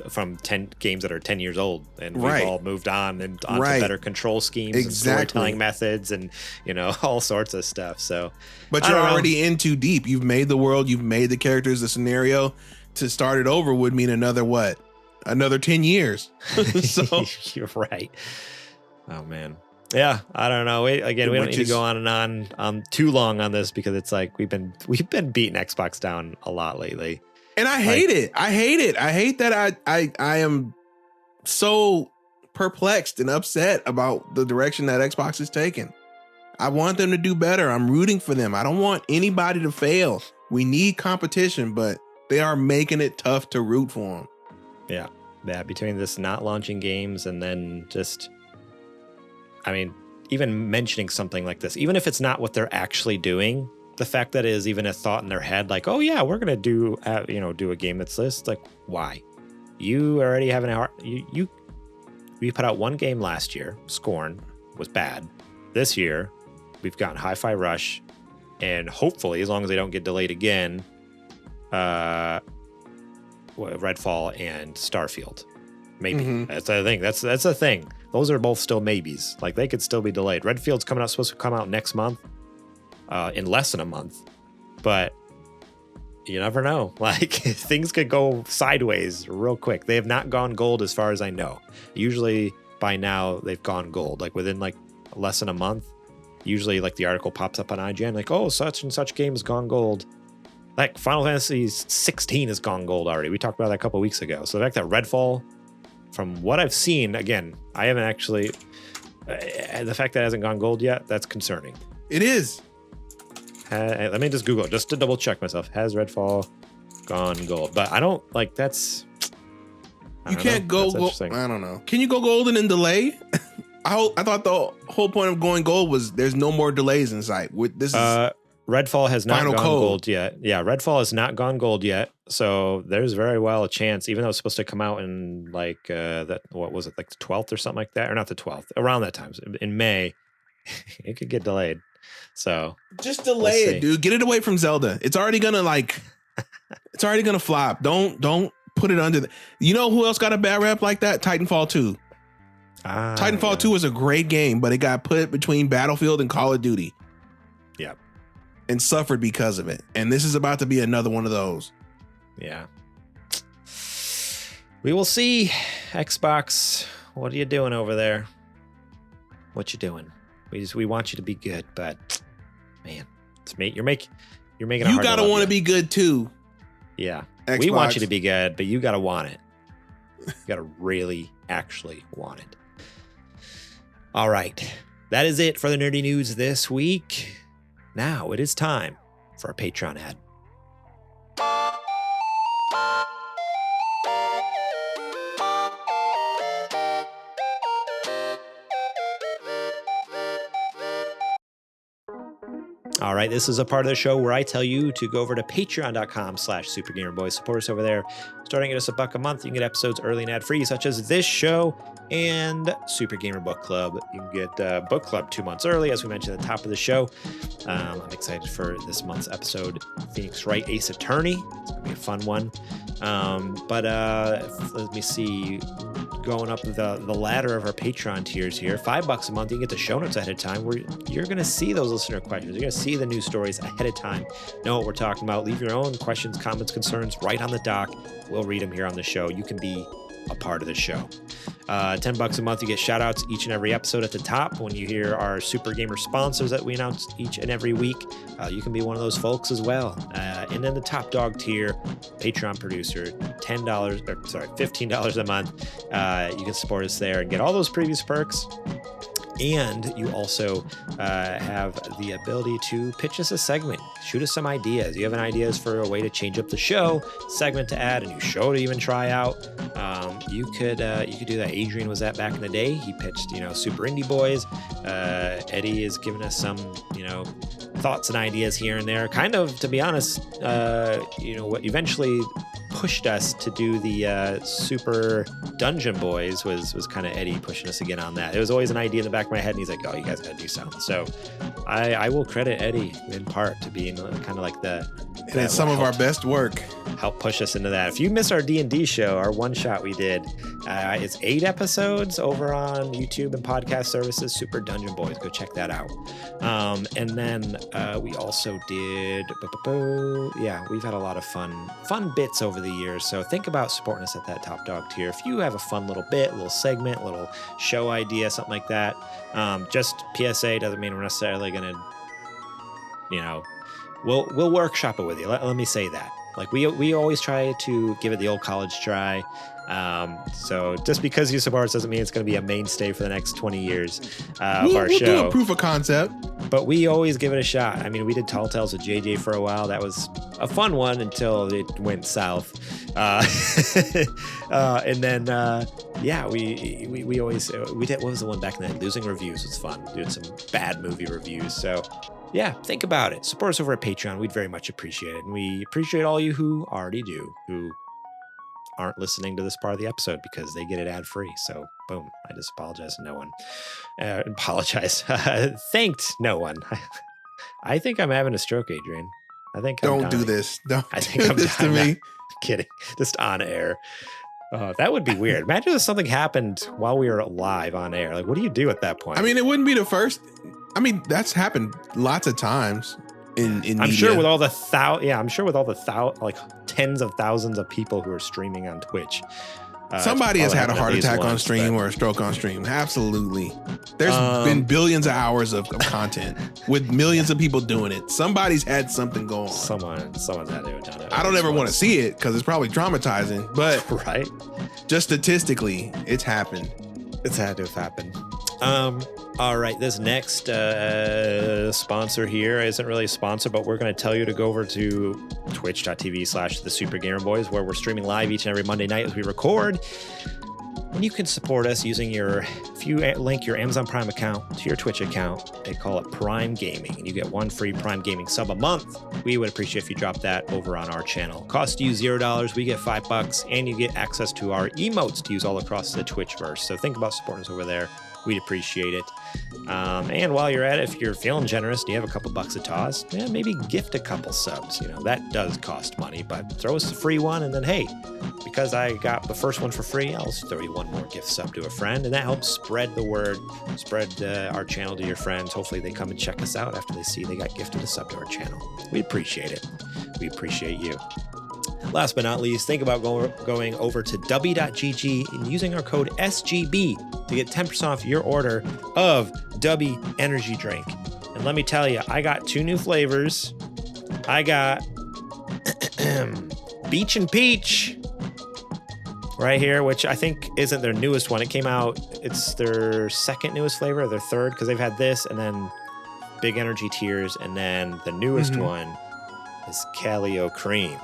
Speaker 1: 10 games that are 10 years old, and we've
Speaker 2: Right.
Speaker 1: all moved on and onto
Speaker 2: Right.
Speaker 1: better control schemes and
Speaker 2: Exactly.
Speaker 1: storytelling methods and, you know, all sorts of stuff. So,
Speaker 2: But
Speaker 1: I
Speaker 2: you're
Speaker 1: don't know.
Speaker 2: already in too deep. You've made the world, you've made the characters, the scenario. To start it over would mean another 10 years. So
Speaker 1: you're right. Oh man. Yeah, I don't know. We don't need to go on and on too long on this because it's like we've been beating Xbox down a lot lately.
Speaker 2: and I hate it. I hate that I am so perplexed and upset about the direction that Xbox is taking. I want them to do better. I'm rooting for them. I don't want anybody to fail. We need competition, but they are making it tough to root for them.
Speaker 1: Yeah. Yeah, between this not launching games and then just, I mean, even mentioning something like this, even if it's not what they're actually doing, the fact that it is even a thought in their head, like, oh yeah, we're gonna do a game that's this, like, why? You already have we put out one game last year, Scorn, was bad. This year, we've gotten Hi-Fi Rush, and hopefully, as long as they don't get delayed again, Redfall and Starfield. Maybe.
Speaker 2: Mhm.
Speaker 1: That's the thing. That's the thing. Those are both still maybes. Like they could still be delayed. Redfield's supposed to come out next month, in less than a month. But you never know. Like things could go sideways real quick. They have not gone gold as far as I know. Usually by now they've gone gold. Like within like less than a month. Usually like the article pops up on IGN like, oh, such and such game has gone gold. Like Final Fantasy 16 has gone gold already. We talked about that a couple weeks ago. So the fact that Redfall, from what I've seen, again, I haven't actually, the fact that it hasn't gone gold yet, that's concerning.
Speaker 2: It is.
Speaker 1: Let me just Google it, just to double check myself. Has Redfall gone gold? But I don't, like, that's...
Speaker 2: You can't go gold. I don't know. Can you go gold and then delay? I thought the whole point of going gold was there's no more delays in sight. This is
Speaker 1: Redfall has not
Speaker 2: Final
Speaker 1: gone
Speaker 2: code.
Speaker 1: gold yet. Yeah, Redfall has not gone gold yet. So there's very well a chance, even though it's supposed to come out in like what was it, like the 12th or something like that, or not the 12th, around that time in May, it could get delayed. So
Speaker 2: just delay it, dude. Get it away from Zelda. It's already gonna flop. Don't put it under. You know who else got a bad rep like that? Titanfall 2. Titanfall 2 was a great game, but it got put between Battlefield and Call of Duty.
Speaker 1: Yep.
Speaker 2: And suffered because of it. And this is about to be another one of those.
Speaker 1: Yeah. We will see. Xbox, what are you doing over there? What you doing? We want you to be good, but man, you're making it hard.
Speaker 2: You gotta want to be good too.
Speaker 1: Yeah.
Speaker 2: Xbox.
Speaker 1: We want you to be good, but you gotta want it. You gotta really actually want it. All right. That is it for the nerdy news this week. Now it is time for a Patreon ad. All right, this is a part of the show where I tell you to go over to patreon.com/supergamerboys. Support us over there. Starting at us $1 a month, you can get episodes early and ad-free, such as this show and Super Gamer Book Club. You can get Book Club 2 months early, as we mentioned at the top of the show. I'm excited for this month's episode, Phoenix Wright Ace Attorney. It's going to be a fun one. But let me see. Going up the ladder of our Patreon tiers here, $5 a month, you can get the show notes ahead of time where you're going to see those listener questions. You're going to see the news stories ahead of time, know what we're talking about, leave your own questions, comments, concerns right on the doc. We'll read them here on the show. You can be a part of the show. $10 a month, you get shout outs each and every episode at the top. When you hear our Super Gamer sponsors that we announce each and every week, you can be one of those folks as well. And then the top dog tier, Patreon producer, $15 a month. You can support us there and get all those previous perks. And you also have the ability to pitch us a segment. Shoot us some ideas. You have ideas for a way to change up the show, segment to add, a new show to even try out. You could do that. Adrian was that back in the day. He pitched, Super Indie Boys. Eddie is giving us some, thoughts and ideas here and there. Kind of, to be honest, what eventually pushed us to do the Super Dungeon Boys was kind of Eddie pushing us again on that. It was always an idea in the back of my head, and he's like, "Oh, you guys got to do something." So I will credit Eddie in part to being kind of like
Speaker 2: and it's some of our best work.
Speaker 1: Help push us into that. If you missed our D&D show, our one shot we did, it's 8 episodes over on YouTube and podcast services. Super Dungeon Boys, go check that out. And then we also did, we've had a lot of fun bits over the years. So think about supporting us at that top dog tier. If you have a fun little bit, little segment, little show idea, something like that, just PSA doesn't mean we're necessarily going to, we'll workshop it with you. Let me say that. Like we always try to give it the old college try. So just because you support us doesn't mean it's going to be a mainstay for the next 20 years of our show. We'll
Speaker 2: do a proof of concept.
Speaker 1: But we always give it a shot. I mean, we did Tall Tales with JJ for a while. That was a fun one until it went south. And then, we always did. What was the one back then? Losing Reviews was fun. Doing some bad movie reviews. So yeah, think about it. Support us over at Patreon. We'd very much appreciate it. And we appreciate all you who already do, who aren't listening to this part of the episode because they get it ad free. So boom, I just apologize to no one. Thanked no one. I think I'm having a stroke, Adrian. I think
Speaker 2: don't do this. Don't
Speaker 1: I think
Speaker 2: do
Speaker 1: I'm
Speaker 2: this to me.
Speaker 1: Kidding. Just on air. That would be weird. Imagine if something happened while we were live on air. Like, what do you do at that point?
Speaker 2: I mean, it wouldn't be the first. I mean, that's happened lots of times in media.
Speaker 1: I'm sure with all the like tens of thousands of people who are streaming on Twitch.
Speaker 2: Somebody has had a heart attack on stream or a stroke on stream. Absolutely. There's been billions of hours of content with millions of people doing it. Somebody's had something go on.
Speaker 1: Someone's had it.
Speaker 2: I don't ever want to see it because it's probably traumatizing, but
Speaker 1: right.
Speaker 2: Just statistically, it's happened.
Speaker 1: It's had to have happened. All right, this next sponsor here isn't really a sponsor, but we're going to tell you to go over to twitch.tv/thesupergamerboys, where we're streaming live each and every Monday night as we record. And you can support us using if you link your Amazon Prime account to your Twitch account, they call it Prime Gaming, and you get one free Prime Gaming sub a month. We would appreciate if you drop that over on our channel. Cost you $0, we get $5, and you get access to our emotes to use all across the Twitchverse. So think about supporting us over there. We'd appreciate it. And while you're at it, if you're feeling generous, do you have a couple bucks to toss? Yeah, maybe gift a couple subs. That does cost money, but throw us a free one. And then, hey, because I got the first one for free, I'll throw you one more gift sub to a friend. And that helps spread the word, spread our channel to your friends. Hopefully they come and check us out after they see they got gifted a sub to our channel. We appreciate it. We appreciate you. Last but not least, think about going over to w.gg and using our code SGB to get 10% off your order of W Energy Drink. And let me tell you, I got 2 new flavors. I got Beach and Peach right here, which I think isn't their newest one. It came out, it's their second newest flavor, or their third, because they've had this and then Big Energy Tears, and then the newest one is Calio Cream.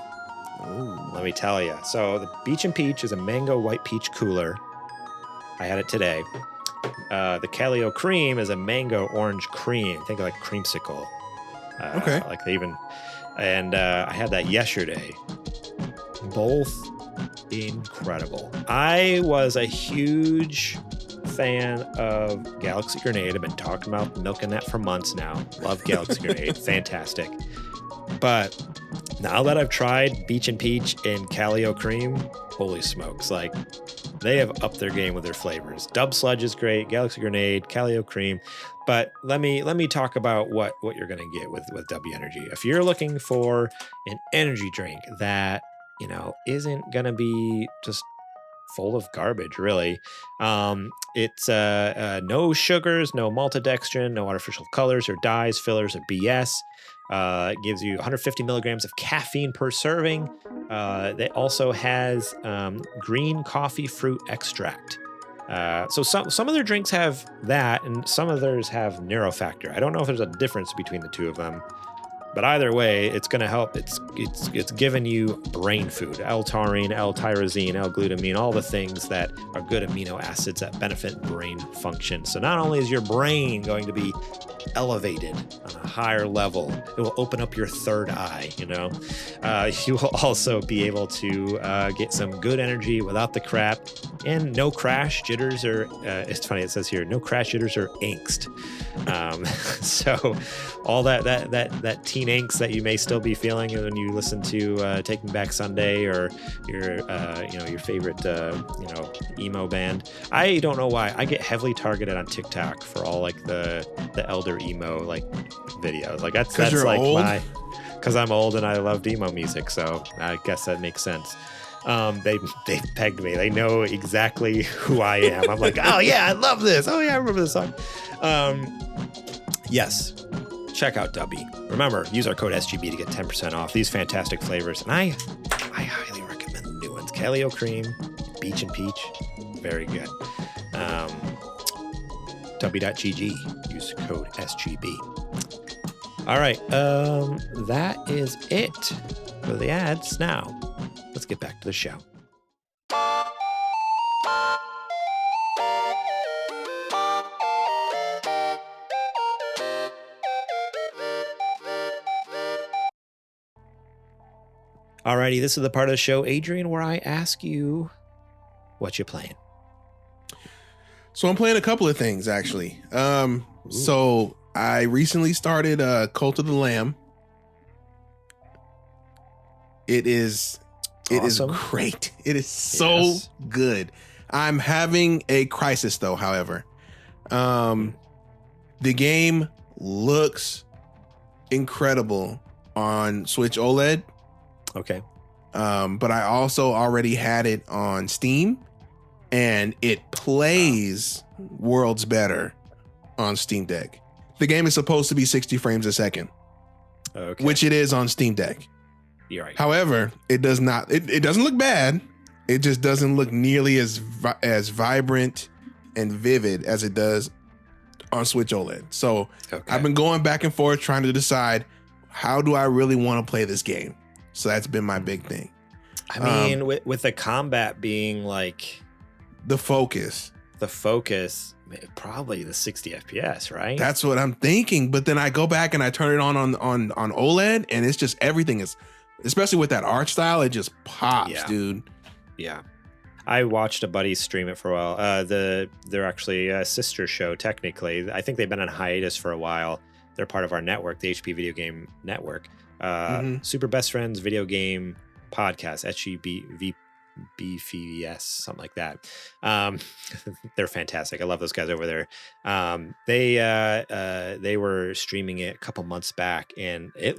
Speaker 1: Ooh, let me tell you. So the Beach and Peach is a mango white peach cooler. I had it today. The Calio Cream is a mango orange cream. Think of like creamsicle.
Speaker 2: Okay.
Speaker 1: Like they even, and I had that yesterday. Both incredible. I was a huge fan of Galaxy Grenade. I've been talking about milking that for months now. Love Galaxy Grenade. Fantastic. But now that I've tried Beach and Peach and Calio Cream, holy smokes, like they have upped their game with their flavors. Dub Sludge is great, Galaxy Grenade, Calio Cream. But let me talk about what you're going to get with W Energy. If you're looking for an energy drink that, isn't going to be just full of garbage, really. It's no sugars, no maltodextrin, no artificial colors or dyes, fillers, or BS. It gives you 150 milligrams of caffeine per serving. It also has green coffee fruit extract. So some of their drinks have that, and some of theirs have Neurofactor. I don't know if there's a difference between the two of them, but either way, it's going to help. It's giving you brain food: L-taurine, L-tyrosine, L-glutamine, all the things that are good amino acids that benefit brain function. So not only is your brain going to be elevated on a higher level, it will open up your third eye. You will also be able to get some good energy without the crap, and no crash, jitters, or it's funny, it says here, no crash, jitters, or angst. So all that teen angst that you may still be feeling when you listen to Taking Back Sunday or your favorite emo band. I don't know why I get heavily targeted on TikTok for all like the elder emo like videos. Like that's like old? Because I'm old and I loved emo music, so I guess that makes sense. They pegged me. They know exactly who I am. I'm like, oh yeah, I love this. Oh yeah, I remember this song. Yes, check out Dubby. Remember, use our code SGB to get 10% off these fantastic flavors. And I highly recommend the new ones. Calio Cream, Beach and Peach, very good. Dubby.gg, use code SGB. All right, that is it for the ads. Now, let's get back to the show. Alrighty, this is the part of the show, Adrian, where I ask you what you're playing.
Speaker 2: So I'm playing a couple of things, actually. So I recently started Cult of the Lamb. It is
Speaker 1: Awesome.
Speaker 2: great. It is so good. I'm having a crisis though, however. The game looks incredible on Switch OLED.
Speaker 1: Okay.
Speaker 2: But I also already had it on Steam, and it plays worlds better on Steam Deck. The game is supposed to be 60 frames a second, which it is on Steam Deck.
Speaker 1: You're right.
Speaker 2: However, it does not. It doesn't look bad. It just doesn't look nearly as vibrant and vivid as it does on Switch OLED. So I've been going back and forth trying to decide, how do I really want to play this game? So that's been my big thing.
Speaker 1: I mean, with the combat being like
Speaker 2: the focus,
Speaker 1: probably the 60 FPS, right?
Speaker 2: That's what I'm thinking. But then I go back and I turn it on OLED, and it's just everything is, especially with that art style, it just pops, dude.
Speaker 1: Yeah. I watched a buddy stream it for a while. They're actually a sister show, technically. I think they've been on hiatus for a while. They're part of our network, the HP Video Game Network. Super Best Friends Video Game Podcast, SGBVS, something like that. They're fantastic. I love those guys over there. They were streaming it a couple months back, and it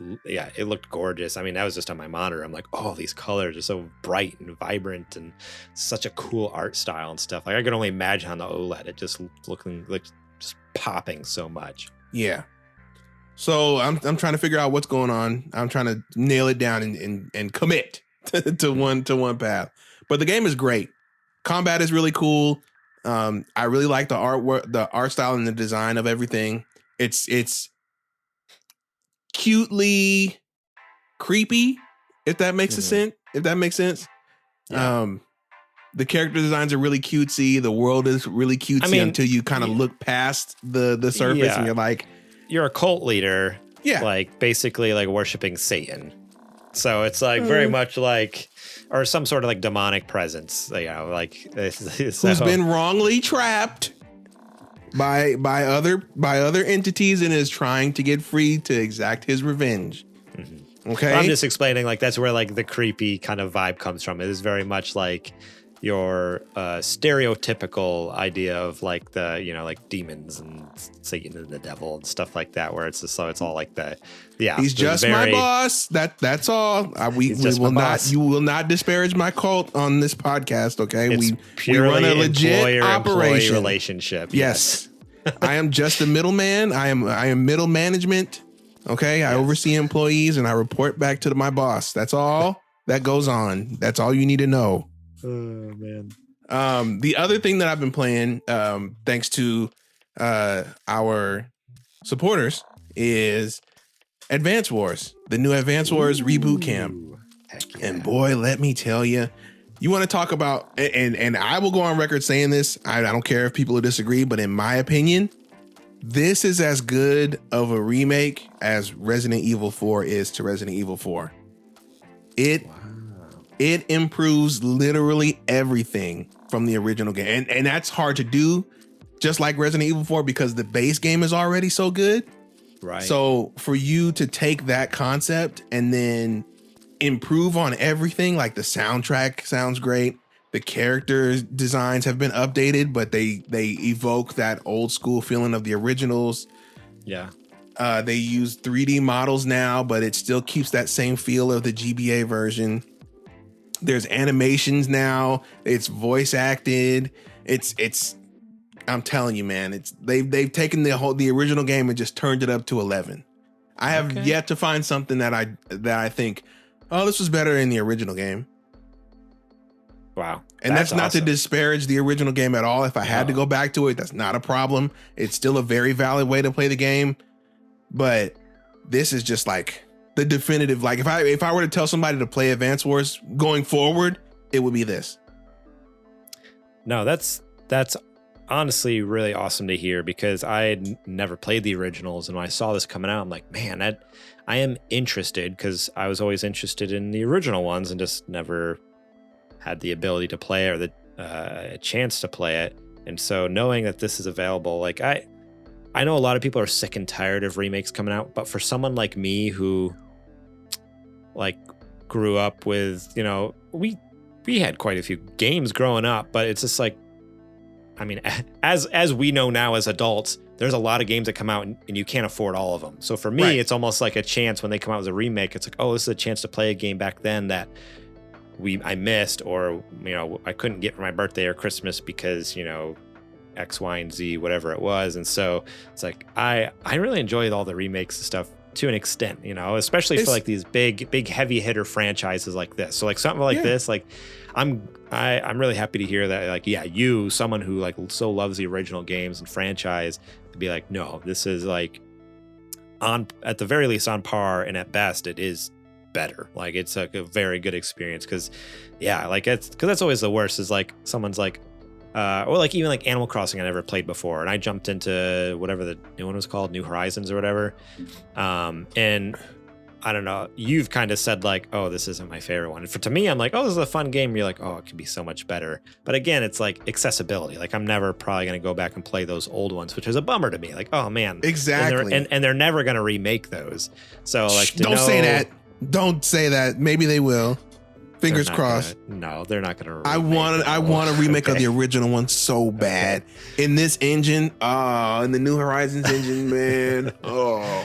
Speaker 1: looked gorgeous. I mean, that was just on my monitor. I'm like, oh, these colors are so bright and vibrant, and such a cool art style and stuff. Like, I could only imagine on the OLED, it just looking like just popping so much.
Speaker 2: Yeah. So I'm trying to figure out what's going on. I'm trying to nail it down and commit to one path. But the game is great. Combat is really cool. I really like the artwork, the art style, and the design of everything. It's cutely creepy, if that makes sense. If that makes sense. Yeah. The character designs are really cutesy. The world is really cutesy until you kind of look past the surface and you're like,
Speaker 1: you're a cult leader, like basically like worshiping Satan. So it's like very much like, or some sort of like demonic presence, like
Speaker 2: who's been wrongly trapped by other entities and is trying to get free to exact his revenge. Mm-hmm. Okay,
Speaker 1: I'm just explaining like that's where like the creepy kind of vibe comes from. It is very much like your stereotypical idea of like the, you know, like demons and Satan and the devil and stuff like that, where it's just, so it's all like
Speaker 2: he's just my boss. That's all. We will not. You will not disparage my cult on this podcast. Okay, we run a legit operation
Speaker 1: relationship.
Speaker 2: Yes, I am just a middleman. I am middle management. Okay, I oversee employees and I report back to my boss. That's all that goes on. That's all you need to know.
Speaker 1: Oh man.
Speaker 2: The other thing that I've been playing, thanks to our supporters, is Advance Wars, the new Advance Wars reboot camp.
Speaker 1: Heck yeah.
Speaker 2: And boy, let me tell you, you want to talk about, and I will go on record saying this. I don't care if people disagree, but in my opinion, this is as good of a remake as Resident Evil 4 is to Resident Evil 4. It improves literally everything from the original game. And that's hard to do, just like Resident Evil 4, because the base game is already so good.
Speaker 1: Right.
Speaker 2: So for you to take that concept and then improve on everything, like the soundtrack sounds great. The character designs have been updated, but they evoke that old school feeling of the originals.
Speaker 1: Yeah.
Speaker 2: They use 3D models now, but it still keeps that same feel of the GBA version. There's animations now. It's voice acted. It's I'm telling you, man, they've taken the original game and just turned it up to 11. I have yet to find something that I think, oh, this was better in the original game.
Speaker 1: Wow.
Speaker 2: And that's not awesome. To disparage the original game at all. If I had to go back to it, that's not a problem. It's still a very valid way to play the game. But this is just like the definitive, like if I were to tell somebody to play Advance Wars going forward, it would be this.
Speaker 1: No, that's honestly really awesome to hear, because I had never played the originals, and when I saw this coming out, I'm like, man, I am interested, because I was always interested in the original ones and just never had the ability to play or the a chance to play it. And so knowing that this is available, like I know a lot of people are sick and tired of remakes coming out, but for someone like me who like grew up with, you know, we had quite a few games growing up, but it's just like, I mean, as we know now as adults, there's a lot of games that come out and you can't afford all of them. So for me, It's almost like a chance when they come out as a remake. It's like, oh, this is a chance to play a game back then that I missed, or, you know, I couldn't get for my birthday or Christmas because, you know, X, Y, and Z, whatever it was. And so it's like, I really enjoyed all the remakes and stuff to an extent, you know, especially for like these big heavy hitter franchises like this. So like something like this, like I'm really happy to hear that, like, you, someone who like so loves the original games and franchise, to be like, no, this is like at the very least on par, and at best it is better. Like it's like a very good experience, because that's always the worst, is like someone's like, or like even like Animal Crossing I never played before, and I jumped into whatever the new one was called, New Horizons or whatever, and I don't know, you've kind of said like, oh, this isn't my favorite one. To me, I'm like, oh, this is a fun game. You're like, oh, it could be so much better. But again, it's like accessibility. Like I'm never probably going to go back and play those old ones, which is a bummer to me. Like, oh man,
Speaker 2: exactly.
Speaker 1: And they're never going to remake those. So like,
Speaker 2: say that. Don't say that. Maybe they will. Fingers crossed.
Speaker 1: No, they're not going to.
Speaker 2: I want a remake of the original one so bad. In this engine, in the New Horizons engine, man. Oh,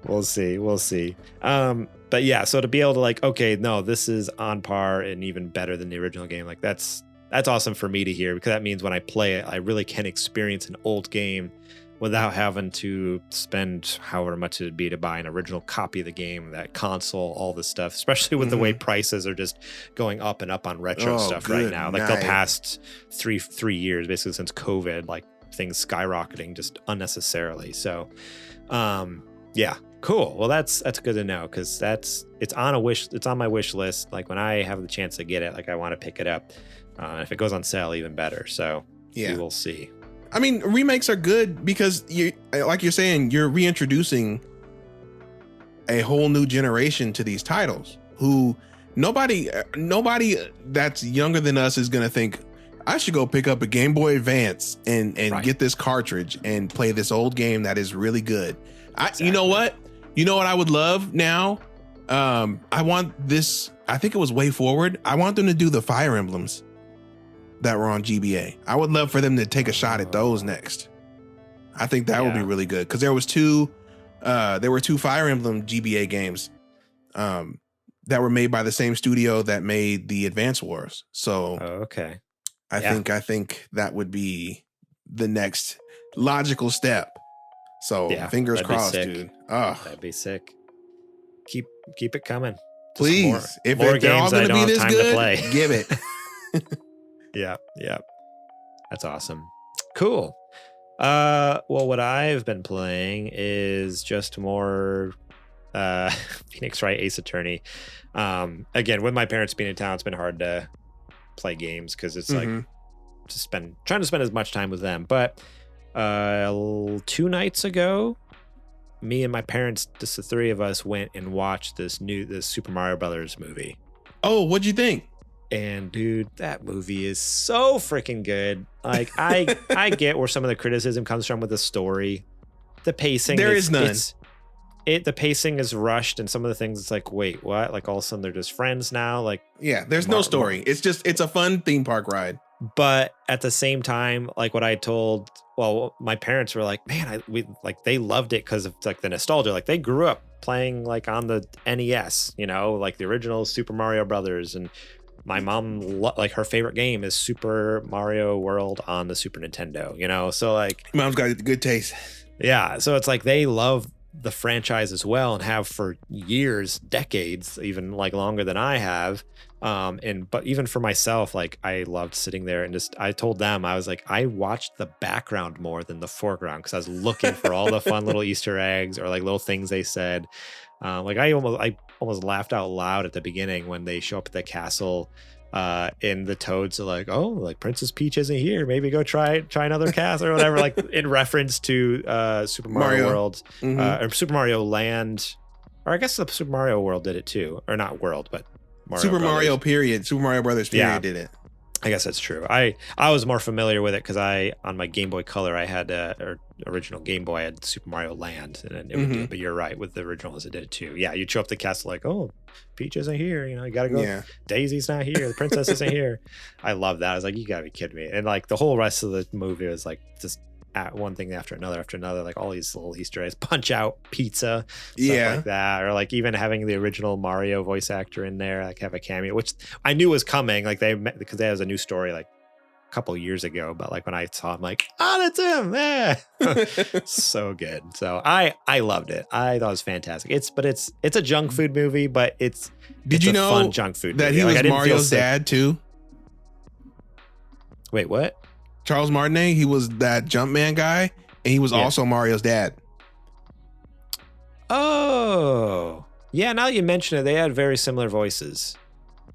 Speaker 1: we'll see. But yeah, so to be able to like, okay, no, this is on par and even better than the original game. Like that's awesome for me to hear, because that means when I play it, I really can experience an old game without having to spend however much it'd be to buy an original copy of the game, that console, all this stuff, especially with the way prices are just going up and up on retro stuff right now. Like the past three years, basically since COVID, like things skyrocketing just unnecessarily. So, yeah, cool. Well, that's good to know, because it's on my wish list. Like when I have the chance to get it, like I want to pick it up. If it goes on sale, even better. So we will see.
Speaker 2: I mean, remakes are good because like you're saying, you're reintroducing a whole new generation to these titles, who nobody that's younger than us is going to think, I should go pick up a Game Boy Advance and get this cartridge and play this old game that is really good. Exactly. You know what I would love now? I want this, I think it was Way Forward. I want them to do the Fire Emblems. that were on GBA. I would love for them to take a shot at those next. I think that would be really good because there were two Fire Emblem GBA games that were made by the same studio that made the Advance Wars. So
Speaker 1: okay.
Speaker 2: I think that would be the next logical step. So fingers crossed, dude. Oh,
Speaker 1: that'd be sick. Keep it coming. Just
Speaker 2: please. If
Speaker 1: more
Speaker 2: they're all
Speaker 1: games
Speaker 2: going to be this good,
Speaker 1: to play.
Speaker 2: give it.
Speaker 1: Yeah. That's awesome. Cool. Well, what I've been playing is just more Phoenix Wright Ace Attorney. Again, with my parents being in town, it's been hard to play games because it's like trying to spend as much time with them. But 2 nights ago, me and my parents, just the 3 of us, went and watched this Super Mario Brothers movie.
Speaker 2: Oh, what'd you think?
Speaker 1: And dude, that movie is so freaking good. Like I get where some of the criticism comes from with the story. The pacing,
Speaker 2: there is none.
Speaker 1: The pacing is rushed, and some of the things it's like, wait, what? Like all of a sudden they're just friends now. Like
Speaker 2: there's no story. It's a fun theme park ride.
Speaker 1: But at the same time, like what I told, my parents were like, man, they loved it because of like the nostalgia. Like they grew up playing like on the NES, like the original Super Mario Brothers, and my mom, like her favorite game is Super Mario World on the Super Nintendo, so like
Speaker 2: mom's got good taste.
Speaker 1: Yeah. So it's like they love the franchise as well and have for years, decades, even like longer than I have. But even for myself, like I loved sitting there and I told them, I was like, I watched the background more than the foreground because I was looking for all the fun little Easter eggs or like little things they said. Like I almost laughed out loud at the beginning when they show up at the castle and the toads are like, oh, like Princess Peach isn't here, maybe go try another castle or whatever, like in reference to Super Mario World or Super Mario Land, or I guess the Super Mario World did it too, or not World, but Super Mario
Speaker 2: Brothers period did it.
Speaker 1: I guess that's true. I was more familiar with it because on my Game Boy Color I had original Game Boy, I had Super Mario Land, and it would do it. But you're right, with the originals it did it too. Yeah, you'd show up the castle like, oh, Peach isn't here. You gotta go. Yeah. Daisy's not here. The princess isn't here. I love that. I was like, you gotta be kidding me. And like the whole rest of the movie was like just at one thing after another, like all these little Easter eggs, Punch Out pizza, stuff like that, or like even having the original Mario voice actor in there, like have a cameo, which I knew was coming. Like because there was a new story like a couple years ago, but like when I saw him, like, oh, that's him. Yeah. So good. So I loved it. I thought it was fantastic. It's a junk food movie, but it's
Speaker 2: you know
Speaker 1: fun junk food
Speaker 2: that
Speaker 1: movie.
Speaker 2: He was Mario's dad too?
Speaker 1: Wait, what?
Speaker 2: Charles Martinet, he was that Jumpman guy, and he was also Mario's dad.
Speaker 1: Oh, yeah. Now that you mention it, they had very similar voices.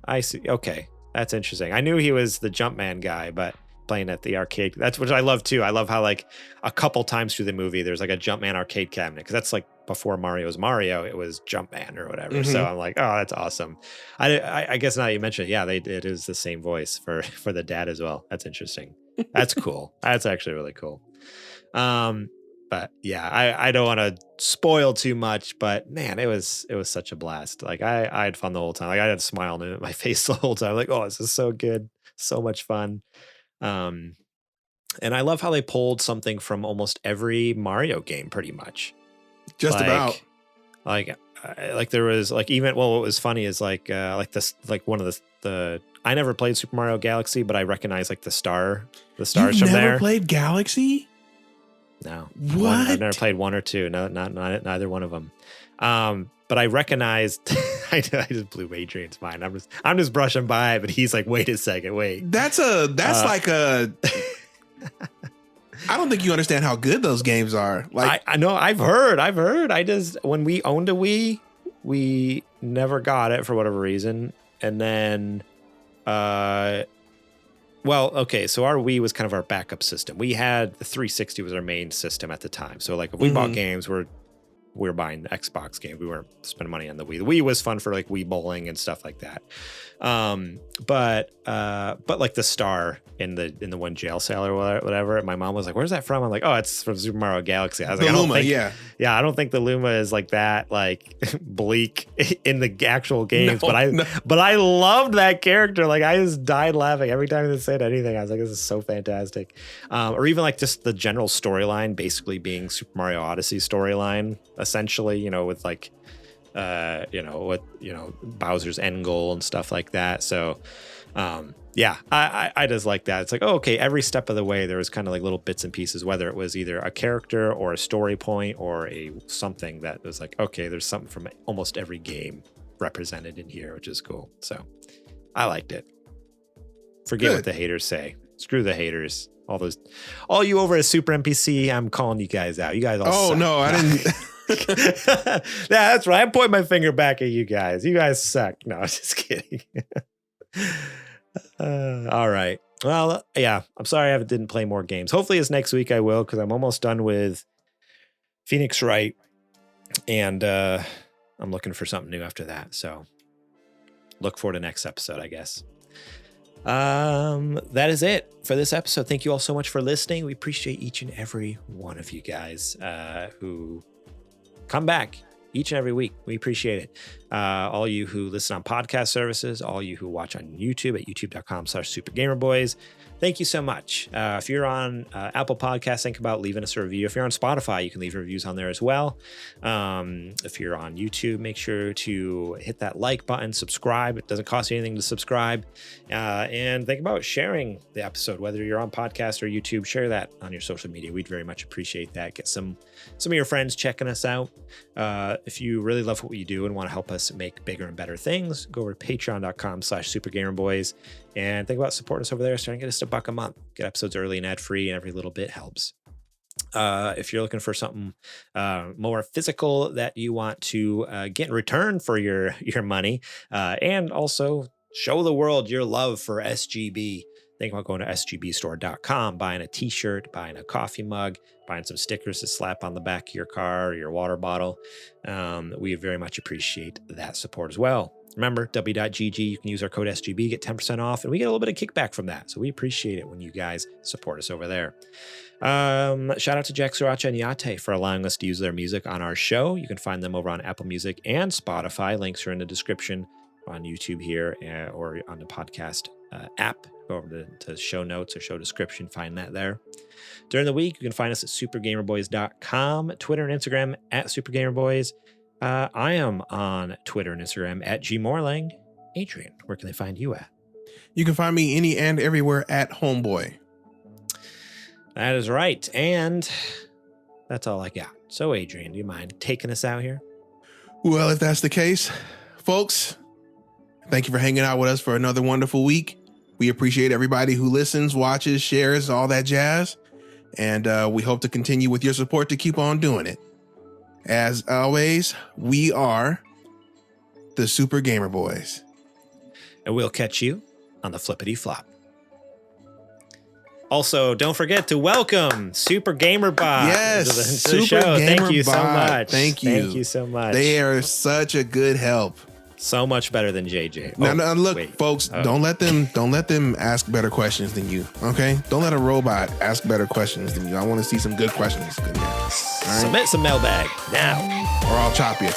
Speaker 1: I see. Okay, that's interesting. I knew he was the Jumpman guy, but playing at the arcade, that's which I love too. I love how like a couple times through the movie, there's like a Jumpman arcade cabinet because that's like before Mario's Mario, it was Jumpman or whatever. So I'm like, oh, that's awesome. I guess now you mention it, it is the same voice for the dad as well. That's interesting. That's cool. That's actually really cool. But yeah, I don't want to spoil too much, but man, it was such a blast. Like I had fun the whole time. Like I had a smile on my face the whole time. Like, oh, this is so good. So much fun. And I love how they pulled something from almost every Mario game pretty much.
Speaker 2: Just
Speaker 1: like,
Speaker 2: about.
Speaker 1: Like there was like even, well, what was funny is like this, like one of the I never played Super Mario Galaxy, but I recognize like the stars from there.
Speaker 2: You never played Galaxy?
Speaker 1: No.
Speaker 2: What?
Speaker 1: I've never played 1 or 2. No, not neither one of them. But I recognized I just blew Adrian's mind. I'm just brushing by, but he's like, wait a second, wait.
Speaker 2: That's like a I don't think you understand how good those games are. Like
Speaker 1: I know, I've heard. I just, when we owned a Wii, we never got it for whatever reason. And then okay, so our Wii was kind of our backup system. We had the 360 was our main system at the time. So like if we bought games, we're we were buying the Xbox game. We weren't spending money on the Wii. The Wii was fun for like Wii bowling and stuff like that. But like the star in the one jail cell or whatever, and my mom was like, "Where's that from?" I'm like, "Oh, it's from Super Mario Galaxy." I was like,
Speaker 2: The
Speaker 1: "I don't
Speaker 2: Luma,
Speaker 1: think,
Speaker 2: yeah.
Speaker 1: I don't think the Luma is like that, like bleak in the actual games." But I loved that character. Like I just died laughing every time they said anything. I was like, "This is so fantastic," or even like just the general storyline, basically being Super Mario Odyssey storyline, essentially. With like. Bowser's end goal and stuff like that. So, I just like that. It's like, oh, okay, every step of the way, there was kind of like little bits and pieces, whether it was either a character or a story point or something that was like, okay, there's something from almost every game represented in here, which is cool. So I liked it. Forget what the haters say. Screw the haters. All you over at Super NPC, I'm calling you guys out. You guys all suck.
Speaker 2: No, I didn't.
Speaker 1: Yeah, that's right. I'm pointing my finger back at you guys. You guys suck. No, I'm just kidding. All right. Well, yeah, I'm sorry I didn't play more games. Hopefully it's next week I will, because I'm almost done with Phoenix Wright, and I'm looking for something new after that. So look forward to next episode, I guess. That is it for this episode. Thank you all so much for listening. We appreciate each and every one of you guys who come back each and every week. We appreciate it. All you who listen on podcast services, all you who watch on YouTube at youtube.com/supergamerboys. Thank you so much. If you're on Apple Podcasts, think about leaving us a review. If you're on Spotify, you can leave reviews on there as well. If you're on YouTube, make sure to hit that like button, subscribe. It doesn't cost you anything to subscribe. And think about sharing the episode, whether you're on podcast or YouTube. Share that on your social media. We'd very much appreciate that. Get some of your friends checking us out. If you really love what we do and want to help us make bigger and better things, go over to patreon.com/supergamerboys and think about supporting us over there. Starting to get us $1 a month. Get episodes early and ad-free, and every little bit helps. If you're looking for something more physical that you want to get in return for your money, and also show the world your love for SGB, think about going to sgbstore.com, buying a t-shirt, buying a coffee mug, buying some stickers to slap on the back of your car or your water bottle. We very much appreciate that support as well. Remember, w.gg, you can use our code SGB, get 10% off, and we get a little bit of kickback from that. So we appreciate it when you guys support us over there. Shout out to Jack Sriracha and Yate for allowing us to use their music on our show. You can find them over on Apple Music and Spotify. Links are in the description on YouTube here or on the podcast app. Go over to show notes or show description. Find that there. During the week, you can find us at supergamerboys.com, Twitter and Instagram at supergamerboys. I am on Twitter and Instagram at gmorlang. Adrian, where can they find you at?
Speaker 2: You can find me any and everywhere at Homeboy.
Speaker 1: That is right. And that's all I got. So, Adrian, do you mind taking us out here?
Speaker 2: Well, if that's the case, folks, thank you for hanging out with us for another wonderful week. We appreciate everybody who listens, watches, shares, all that jazz. And we hope to continue with your support to keep on doing it. As always, we are the Super Gamer Boys.
Speaker 1: And we'll catch you on the flippity flop. Also, don't forget to welcome Super Gamer Bot to the show. Thank you so much.
Speaker 2: Thank you.
Speaker 1: Thank you so much.
Speaker 2: They are such a good help.
Speaker 1: So much better than JJ.
Speaker 2: Now look, folks, don't let them ask better questions than you. Okay? Don't let a robot ask better questions than you. I want to see some good questions. Good, yeah. All right?
Speaker 1: Submit some mailbag now.
Speaker 2: Or I'll chop you.